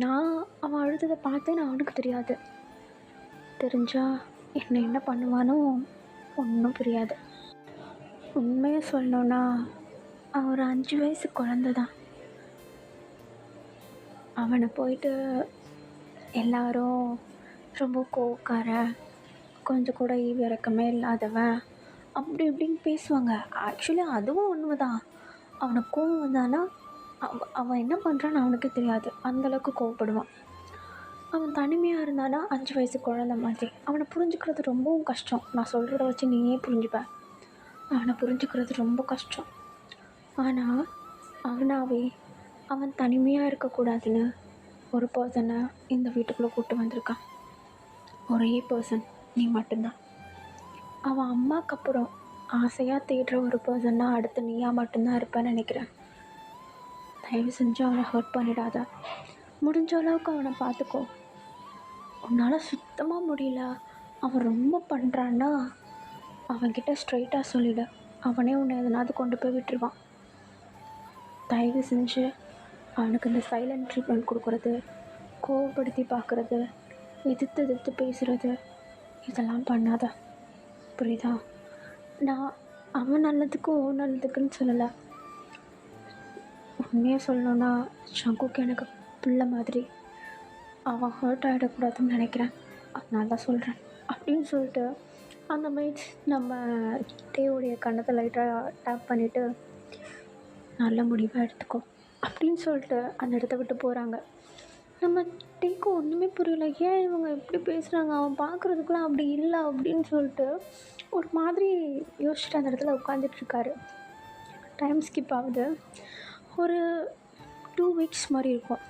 நான் அவன் அழுததை பார்த்தேன்னு அவனுக்கு தெரியாது. தெரிஞ்சால் என்ன பண்ணுவானோ ஒன்றும் புரியாது. உண்மையை சொல்லணுன்னா அவன் ஒரு 5 வயசு குழந்த தான். அவனை போயிட்டு எல்லாரும் ரொம்ப கோவக்காரன், கொஞ்சம் கூட ஈவு இறக்கமே இல்லாதவன் அப்படி இப்படின்னு பேசுவாங்க. ஆக்சுவலி அதுவும் உண்மை தான். அவனுக்கு கோவம் வந்தானா அவன் என்ன பண்ணுறான்னு அவனுக்கு தெரியாது, அந்தளவுக்கு கோவப்படுவான். அவன் தனிமையாக இருந்தானா 5 வயசு குழந்த மாதிரி. அவனை புரிஞ்சுக்கிறது ரொம்பவும் கஷ்டம். நான் சொல்கிறத வச்சு நீயே புரிஞ்சுப்பேன். அவனை புரிஞ்சுக்கிறது ரொம்ப கஷ்டம். ஆனால் அவனாவே அவன் தனிமையாக இருக்கக்கூடாதுன்னு ஒரு பர்சனை இந்த வீட்டுக்குள்ளே கூப்பிட்டு வந்திருக்கான். ஒரே பர்சன், நீ மட்டும்தான். அவன் அம்மாவுக்கு அப்புறம் ஆசையாக தேடுற ஒரு பர்சன்னா அடுத்து நீயா மட்டும்தான் இருப்பேன்னு நினைக்கிறேன். தயவு செஞ்சு அவனை ஹர்ட் பண்ணிடாத. முடிஞ்ச அளவுக்கு அவனை பார்த்துக்கோ. உன்னால் சுத்தமாக முடியல, அவன் ரொம்ப பண்ணுறான்னா அவன்கிட்ட ஸ்ட்ரைட்டாக சொல்லிவிடு. அவனே உன்னை எதனாவது கொண்டு போய் விட்டுருவான். தயவு செஞ்சு அவனுக்கு இந்த சைலண்ட் ட்ரீட்மெண்ட் கொடுக்குறது, கோவப்படுத்தி பார்க்குறது, எதிர்த்து பேசுகிறது, இதெல்லாம் பண்ணாத, புரியுதா? நான் அவன் நல்லதுக்கு ஓ நல்லதுக்குன்னு சொல்லலை. உண்மையாக சொல்லணுன்னா ஜங்குக்கு எனக்கு பிள்ளை மாதிரி. அவன் ஹர்ட் ஆகிடக்கூடாதுன்னு நினைக்கிறேன், அதனால தான் சொல்கிறேன் அப்படின்னு சொல்லிட்டு அந்த மைட்ஸ் நம்ம டேவுடைய கண்ணத்தை லைட்டாக டேப் பண்ணிவிட்டு நல்ல முடிவாக எடுத்துக்கோ அப்படின்னு சொல்லிட்டு அந்த இடத்த விட்டு போகிறாங்க. நம்ம டேக்கு ஒன்றுமே புரியல. ஏன் இவங்க எப்படி பேசுகிறாங்க, அவன் பார்க்குறதுக்குலாம் அப்படி இல்லை அப்படின்னு சொல்லிட்டு ஒரு மாதிரி யோசிச்சுட்டு அந்த இடத்துல உட்காந்துட்ருக்காரு. டைம் ஸ்கிப் ஆகுது. ஒரு 2 வீக்ஸ் மாதிரி இருக்கும்.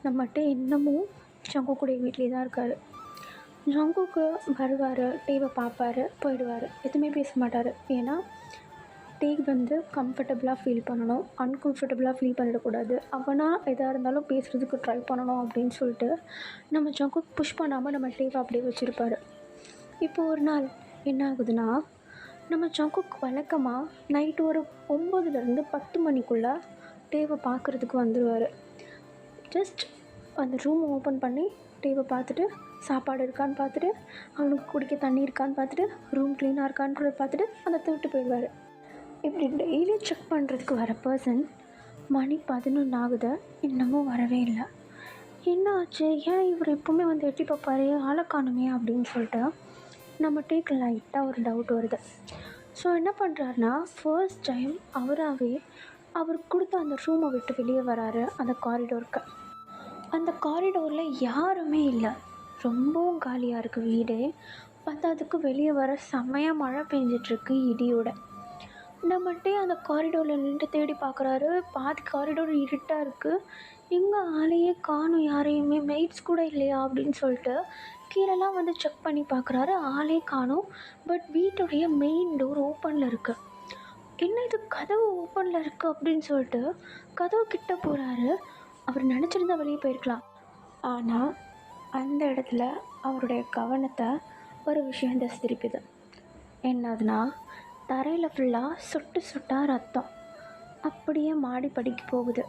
நம்மகிட்ட இன்னமும் ஜங்குக்குடைய வீட்லேயே தான் இருக்கார். ஜங்குக்கு வருவார், டேவை பார்ப்பார், போயிடுவார், எதுவுமே பேச மாட்டார். ஏன்னா டே வந்து கம்ஃபர்டபுளாக ஃபீல் பண்ணணும், அன்கம்ஃபர்டபுளாக ஃபீல் பண்ணிடக்கூடாது. அவனாக எதாக இருந்தாலும் பேசுகிறதுக்கு ட்ரை பண்ணணும் அப்படின்னு சொல்லிட்டு நம்ம ஜங்குக்கு புஷ் பண்ணாமல் நம்ம டேவை அப்படியே வச்சுருப்பார். இப்போ ஒரு நாள் என்ன ஆகுதுன்னா, நம்ம ஜங்குக்கு வழக்கமாக நைட்டு ஒரு 9லேருந்து 10 மணிக்குள்ளே டேவை பார்க்குறதுக்கு வந்துடுவார். ஜஸ்ட் அந்த ரூம் ஓப்பன் பண்ணி டேவை பார்த்துட்டு, சாப்பாடு இருக்கான்னு பார்த்துட்டு, அவனுக்கு குடிக்க தண்ணி இருக்கான்னு பார்த்துட்டு, ரூம் க்ளீனாக இருக்கான்றதை பார்த்துட்டு அந்த விட்டு போயிடுவார். இப்படி டெய்லி செக் பண்ணுறதுக்கு வர பர்சன் மணி 11 ஆகுது, இன்னமும் வரவே இல்லை. என்ன ஆச்சு, ஏன் இவர் எப்போவுமே வந்து எட்டி பார்ப்பாரு, ஆளை காணுமே அப்படின்னு சொல்லிட்டு நம்ம டேக்கு லைட்டாக ஒரு டவுட் வருது. ஸோ என்ன பண்ணுறாருனா, ஃபர்ஸ்ட் டைம் அவராகவே அவர் கொடுத்த அந்த ரூமை விட்டு வெளியே வராரு. அந்த காரிடோருக்கு, அந்த காரிடோரில் யாருமே இல்லை, ரொம்பவும் காலியாக இருக்குது வீடு. பத்தாததுக்கு வெளியே வர செம்மையாக மழை பெஞ்சிட்ருக்கு இடியோட. நம்மகிட்டே அந்த காரிடோரில் நின்று தேடி பார்க்குறாரு. பாதி காரிடோர் இருட்டாக இருக்குது, எங்கே ஆளையே காணும், யாரையுமே, மெய்ட்ஸ் கூட இல்லையா அப்படின்னு சொல்லிட்டு கீழெல்லாம் வந்து செக் பண்ணி பார்க்குறாரு. ஆளே காணும். பட் வீட்டுடைய மெயின் டோர் ஓப்பனில் இருக்குது. என்ன இது, கதவு ஓப்பனில் இருக்குது அப்படின்னு சொல்லிட்டு கதவு கிட்ட போகிறாரு. அவர் நினச்சிருந்தா வெளியே போயிருக்கலாம். ஆனால் அந்த இடத்துல அவருடைய கவனத்தை ஒரு விஷயம் திசை திருப்பிது. என்னதுன்னா, தரையில் ஃபுல்லாக சொட்டு சொட்டாக ரத்தம் அப்படியே மாடி படிக்கு போகுது.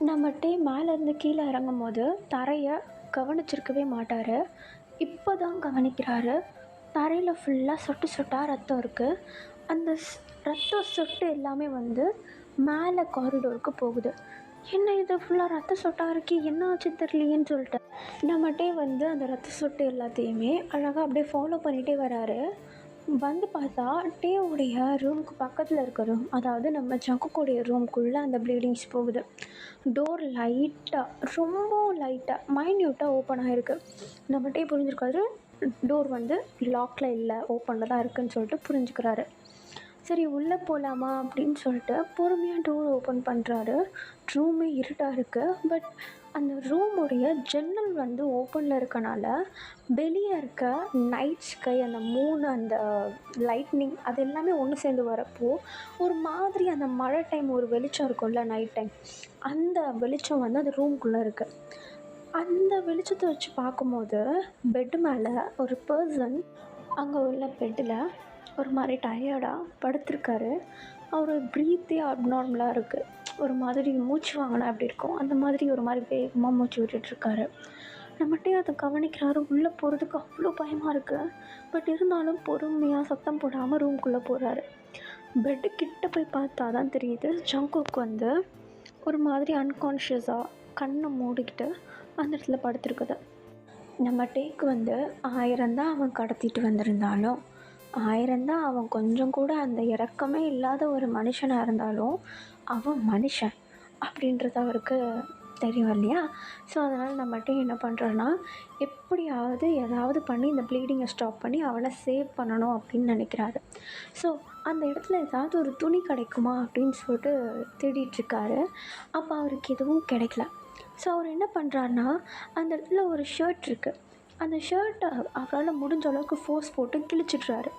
நம்மகிட்டே மேலேருந்து கீழே இறங்கும் போது தரையை கவனிச்சிருக்கவே மாட்டார். இப்போ தான் கவனிக்கிறாரு. தரையில் ஃபுல்லாக சொட்டு சொட்டாக ரத்தம் இருக்குது. அந்த ரத்த சொட்டு எல்லாமே வந்து மேலே காரிடோருக்கு போகுது. என்ன இது, ஃபுல்லாக ரத்த சொட்டாக இருக்கே, என்ன ஆச்சு தெரியலையேன்னு சொல்லிட்டு நம்மகிட்டே வந்து அந்த ரத்த சொட்டு எல்லாத்தையுமே அழகாக அப்படியே ஃபாலோ பண்ணிகிட்டே வராரு. வந்து பார்த்தா டேவுடைய ரூமுக்கு பக்கத்தில் இருக்க ரூம், அதாவது நம்ம ஜங்குக்குடைய ரூம்குள்ளே அந்த ப்ளீடிங்ஸ் போகுது. டோர் லைட்டாக, ரொம்பவும் லைட்டாக, மைன்யூட்டாக ஓப்பன் ஆகிருக்கு. நம்ம டே புரிஞ்சுருக்காரு, டோர் வந்து லாக்கில் இல்லை, ஓப்பனில் தான் இருக்குதுன்னு சொல்லிட்டு புரிஞ்சுக்கிறாரு. சரி உள்ளே போகலாமா அப்படின்னு சொல்லிட்டு பொறுமையாக டோர் ஓப்பன் பண்ணுறாரு. ரூமே இருட்டாக இருக்குது. பட் அந்த ரூமுடைய ஜன்னல் வந்து ஓப்பனில் இருக்கனால வெளியே இருக்க நைட் ஸ்கை, அந்த மூணு, அந்த லைட்னிங், அது எல்லாமே ஒன்று சேர்ந்து வரப்போ ஒரு மாதிரி அந்த மழை டைம் ஒரு வெளிச்சம் இருக்கும்ல நைட் டைம், அந்த வெளிச்சம் வந்து அந்த ரூம்குள்ளே இருக்குது. அந்த வெளிச்சத்தை வச்சு பார்க்கும்போது பெட்டு மேலே ஒரு பர்சன் அங்கே உள்ள பெட்டில் ஒரு மாதிரி டயர்டாக படுத்திருக்காரு. அவர் ப்ரீத்தே அப்நார்மலாக இருக்குது. ஒரு மாதிரி மூச்சு வாங்கினா எப்படி இருக்கும், அந்த மாதிரி ஒரு மாதிரி வேகமாக மூச்சு விட்டுட்ருக்காரு. நம்மகிட்டே அதை கவனிக்கிறாரு. உள்ளே போகிறதுக்கு அவ்வளோ பயமாக இருக்குது. பட் இருந்தாலும் பொறுமையாக சத்தம் போடாமல் ரூம்குள்ளே போகிறாரு. பெட்டு கிட்ட போய் பார்த்தா தான் தெரியுது, ஜங்குக்கு வந்து ஒரு மாதிரி அன்கான்ஷியஸாக கண்ணை மூடிக்கிட்டு அந்த இடத்துல படுத்துருக்குது. நம்ம டேக்கு வந்து 1000 தான் அவன் கடத்திட்டு வந்திருந்தாலும், 1000 தான் அவன் கொஞ்சம் கூட அந்த இரக்கமே இல்லாத ஒரு மனுஷனாக இருந்தாலும், அவன் மனுஷன் அப்படின்றது அவருக்கு தெரியும் இல்லையா? ஸோ அதனால் நம்மகிட்ட என்ன பண்ணுறோன்னா, எப்படியாவது ஏதாவது பண்ணி இந்த ப்ளீடிங்கை ஸ்டாப் பண்ணி அவனை சேவ் பண்ணணும் அப்படின்னு நினைக்கிறாரு. ஸோ அந்த இடத்துல ஏதாவது ஒரு துணி கிடைக்குமா அப்படின்னு சொல்லிட்டு தேடிட்டுருக்காரு. அப்போ அவருக்கு எதுவும் கிடைக்கல. ஸோ அவர் என்ன பண்ணுறாருனா, அந்த இடத்துல ஒரு ஷர்ட் இருக்குது. அந்த ஷர்ட்டை அவரால் முடிஞ்ச அளவுக்கு ஃபோர்ஸ் போட்டு கிழிச்சிட்றாரு.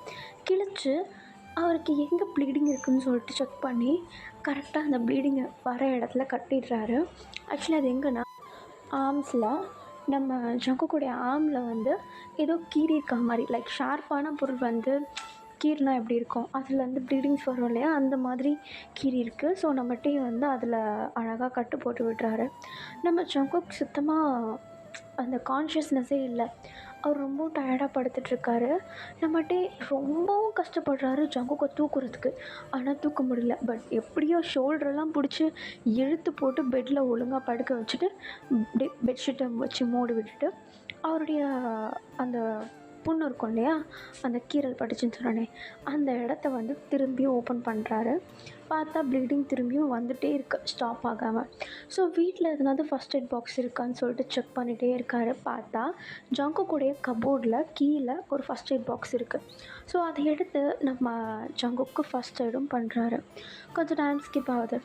கிழிச்சு அவருக்கு எங்கே ப்ளீடிங் இருக்குதுன்னு சொல்லிட்டு செக் பண்ணி கரெக்டாக அந்த ப்ளீடிங்கை வர இடத்துல கட்டிடுறாரு. ஆக்சுவலி அது எங்கன்னா ஆர்ம்ஸில், நம்ம ஜங்குக்குடைய ஆர்மில் வந்து ஏதோ கீறி இருக்க மாதிரி, லைக் ஷார்ப்பான பொருள் வந்து கீறினா எப்படி இருக்கும், அதுலேருந்து ப்ளீடிங்ஸ் வரும் இல்லையா, அந்த மாதிரி கீறி இருக்குது. ஸோ நம்ம டீ வந்து அதில் அழகாக கட்டு போட்டு விடுறாரு. நம்ம ஜங்குக்கு சுத்தமாக அந்த கான்ஷியஸ்னஸ்ஸே இல்லை. அவர் ரொம்ப டயர்டாக படுத்துட்ருக்காரு. நம்மகிட்டே ரொம்பவும் கஷ்டப்படுறாரு ஜங்குக்கை தூக்குறதுக்கு. ஆனால் தூக்க முடியல. பட் எப்படியோ ஷோல்டரெல்லாம் பிடிச்சி இழுத்து போட்டு பெட்டில் ஒழுங்காக படுக்க வச்சுட்டு பெட்ஷீட்டை வச்சு மூடி விட்டுட்டு அவருடைய அந்த புண்ணு இருக்கும் இல்லையா, அந்த கீரல் பட்டுச்சுன்னு சொன்னானே, அந்த இடத்த வந்து திரும்பியும் ஓப்பன் பண்ணுறாரு. பார்த்தா ப்ளீடிங் திரும்பியும் வந்துகிட்டே இருக்கு, ஸ்டாப் ஆகாமல். ஸோ வீட்டில் எதனாவது ஃபஸ்ட் எய்ட் பாக்ஸ் இருக்கான்னு சொல்லிட்டு செக் பண்ணிகிட்டே இருக்காரு. பார்த்தா ஜங்குக்குடைய கபோர்டில் கீழே ஒரு ஃபஸ்ட் எய்ட் பாக்ஸ் இருக்குது. ஸோ அதை எடுத்து நம்ம ஜங்குக்கு ஃபஸ்ட் எய்டும் பண்ணுறாரு. கொஞ்சம் டைம் ஸ்கிப் ஆகுது.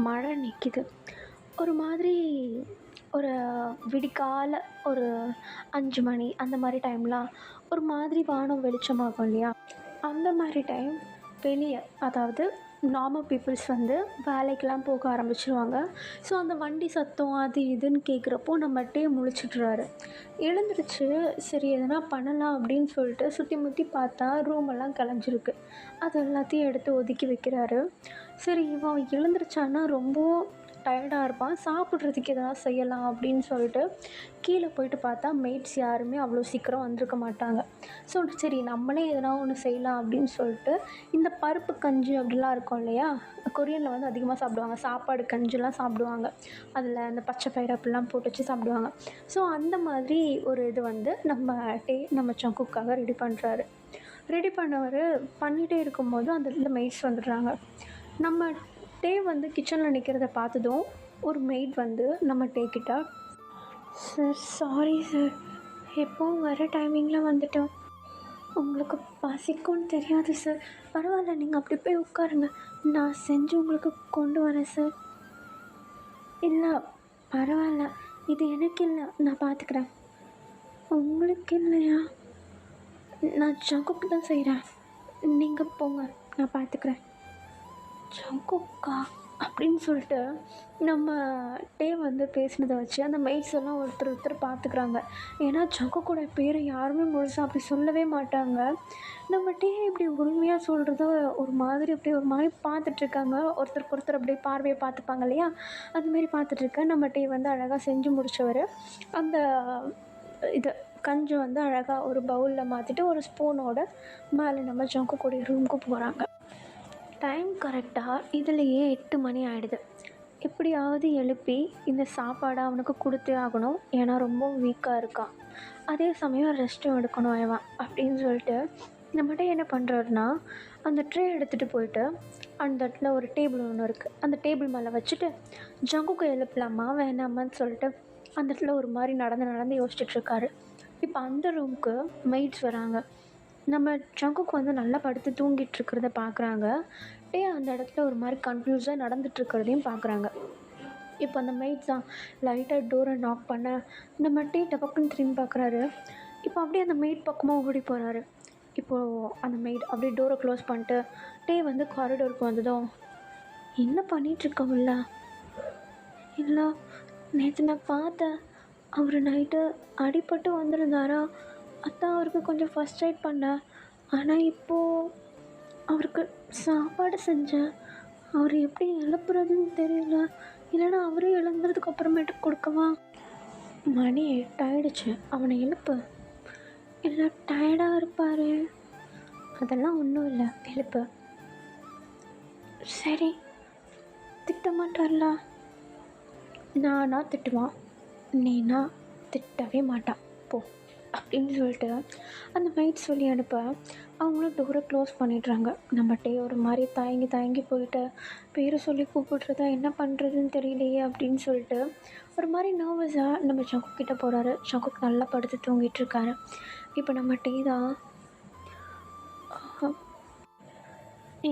மழை நிற்கிது. ஒரு மாதிரி ஒரு விடிகால ஒரு 5 மணி அந்த மாதிரி டைம்லாம் ஒரு மாதிரி வானம் வெளிச்சமாகும் இல்லையா, அந்த மாதிரி டைம் வெளியே, அதாவது நார்மல் பீப்புள்ஸ் வந்து வேலைக்கெலாம் போக ஆரம்பிச்சிருவாங்க. ஸோ அந்த வண்டி சத்தம் அது இதுன்னு கேட்குறப்போ நம்மகிட்டே முழிச்சிட்றாரு. எழுந்திரிச்சு சரி எதனா பண்ணலாம் அப்படின்னு சொல்லிட்டு சுற்றி முற்றி பார்த்தா ரூமெல்லாம் கிளஞ்சிருக்கு. அது எல்லாத்தையும் எடுத்து ஒதுக்கி வைக்கிறாரு. சரி இவன் எழுந்திரிச்சான்னா ரொம்ப டயர்டாக இருப்பான், சாப்பிட்றதுக்கு எதனா செய்யலாம் அப்படின்னு சொல்லிட்டு கீழே போயிட்டு பார்த்தா மெய்ட்ஸ் யாருமே அவ்வளோ சீக்கிரம் வந்திருக்க மாட்டாங்க. ஸோ சரி நம்மளே எதனா ஒன்று செய்யலாம் அப்படின்னு சொல்லிட்டு இந்த பருப்பு கஞ்சி அப்படிலாம் இருக்கும் இல்லையா, கொரியனில் வந்து அதிகமாக சாப்பிடுவாங்க, சாப்பாடு கஞ்சிலாம் சாப்பிடுவாங்க, அதில் அந்த பச்சை பயிறு அப்படிலாம் போட்டு வச்சு சாப்பிடுவாங்க. ஸோ அந்த மாதிரி ஒரு இது வந்து நம்ம சங்குக்காக ரெடி பண்ணுறாரு. ரெடி பண்ணவர் பண்ணிகிட்டே இருக்கும்போது அந்த இடத்துல மெய்ட்ஸ் வந்துடுறாங்க. நம்ம வந்து கிச்சனில் நிற்கிறத பார்த்ததும் ஒரு மெய்ட் வந்து நம்ம கிட்ட, சார் சாரி சார், எப்போவும் வர டைமிங்கில் வந்துட்டோம், உங்களுக்கு பசிக்கும்னு தெரியாது சார், பரவாயில்ல நீங்கள் அப்படி போய் உட்காருங்க, நான் செஞ்சு உங்களுக்கு கொண்டு வரேன் சார். இல்லை பரவாயில்ல, இது எனக்கு இல்லை, நான் பார்த்துக்கிறேன். உங்களுக்கு இல்லையா? நான் ஜங்குக்கு தான் செய்கிறேன், நீங்கள் போங்க, நான் பார்த்துக்கிறேன். ஜங்குக்கா அப்படின்னு சொல்லிட்டு நம்ம வந்து பேசினதை வச்சு அந்த மெய்ட்ஸ் எல்லாம் ஒருத்தர் பார்த்துக்கிறாங்க. ஏன்னா ஜங்குக்கோட பேரை யாருமே முழுசாக அப்படி சொல்லவே மாட்டாங்க. நம்ம இப்படி உரிமையாக சொல்கிறத ஒரு மாதிரி பார்த்துட்ருக்காங்க. ஒருத்தருக்கு அப்படியே பார்வையை பார்த்துப்பாங்க இல்லையா, அதுமாரி பார்த்துட்ருக்க நம்ம வந்து அழகாக செஞ்சு முடித்தவர் அந்த இது கஞ்சி வந்து அழகாக ஒரு பவுலில் மாற்றிட்டு ஒரு ஸ்பூனோட மேலே நம்ம ஜங்குக்கோடைய ரூமுக்கு போகிறாங்க. டைம் கரெக்டாக இதுலேயே 8 மணி ஆகிடுது. எப்படியாவது எழுப்பி இந்த சாப்பாடை அவனுக்கு கொடுத்தே ஆகணும், ஏன்னா ரொம்ப வீக்காக இருக்கான், அதே சமயம் ரெஸ்ட்டும் எடுக்கணும் அவன் அப்படின்னு சொல்லிட்டு நம்மகிட்ட என்ன பண்ணுறாருனா, அந்த ட்ரே எடுத்துகிட்டு போயிட்டு அந்த இடத்துல ஒரு டேபிள் ஒன்று இருக்குது, அந்த டேபிள் மேலே வச்சுட்டு ஜங்குக்கு எழுப்பலாமா வேணாமான்னு சொல்லிட்டு அந்த இடத்துல ஒரு மாதிரி நடந்து யோசிச்சுட்ருக்காரு. இப்போ அந்த ரூமுக்கு மெய்ட்ஸ் வராங்க. நம்ம ஜங்குக்கு வந்து நல்லா படுத்து தூங்கிட்டு இருக்கிறத பார்க்குறாங்க. அந்த இடத்துல ஒரு மாதிரி கன்ஃப்யூஸாக நடந்துட்டுருக்கிறதையும் பார்க்குறாங்க. இப்போ அந்த மெய்ட்ஸ் தான் லைட்டாக டோரை நாக் பண்ண நம்ம டபக்குன்னு திரும்பி பார்க்குறாரு. இப்போ அப்படியே அந்த மெய்ட் பக்கமாக ஓடி போகிறாரு. இப்போது அந்த மெய்ட் அப்படியே டோரை க்ளோஸ் பண்ணிட்டு வந்து காரிடோருக்கு வந்ததும், என்ன பண்ணிகிட்ருக்கோம்ல, இல்லை நேற்று நான் பார்த்தேன், அவர் நைட்டு அடிபட்டு வந்திருந்தாரா, அதான் அவருக்கு கொஞ்சம் ஃபர்ஸ்ட் எய்ட் பண்ணேன், ஆனால் இப்போது அவருக்கு சாப்பாடு செஞ்சேன், அவர் எப்படி எழுப்புறதுன்னு தெரியல, இல்லைன்னா அவரே எழுந்ததுக்கு அப்புறமேட்டுக்கு கொடுக்கவா? மணி 8 ஆகிடுச்சு, அவனை எழுப்பு. இல்லை டயர்டாக இருப்பார். அதெல்லாம் ஒன்றும் இல்லை, எழுப்பு. சரி திட்ட மாட்டார்ல? நானா திட்டுவான், நீனா திட்டவே மாட்டான், போ அப்படின்னு சொல்லிட்டு அந்த மெய்ட் சொல்லி அனுப்ப அவங்களும் டோரை க்ளோஸ் பண்ணிடுறாங்க. நம்மகிட்டே ஒரு மாதிரி தயங்கி போயிட்டு பேரை சொல்லி கூப்பிட்றதா, என்ன பண்ணுறதுன்னு தெரியலையே அப்படின்னு சொல்லிட்டு ஒரு மாதிரி நர்வஸாக நம்ம ஜங்கு கிட்டே போகிறாரு. ஜங்குக்கு நல்லா படுத்து தூங்கிட்டுருக்காரு. இப்போ நம்ம தான்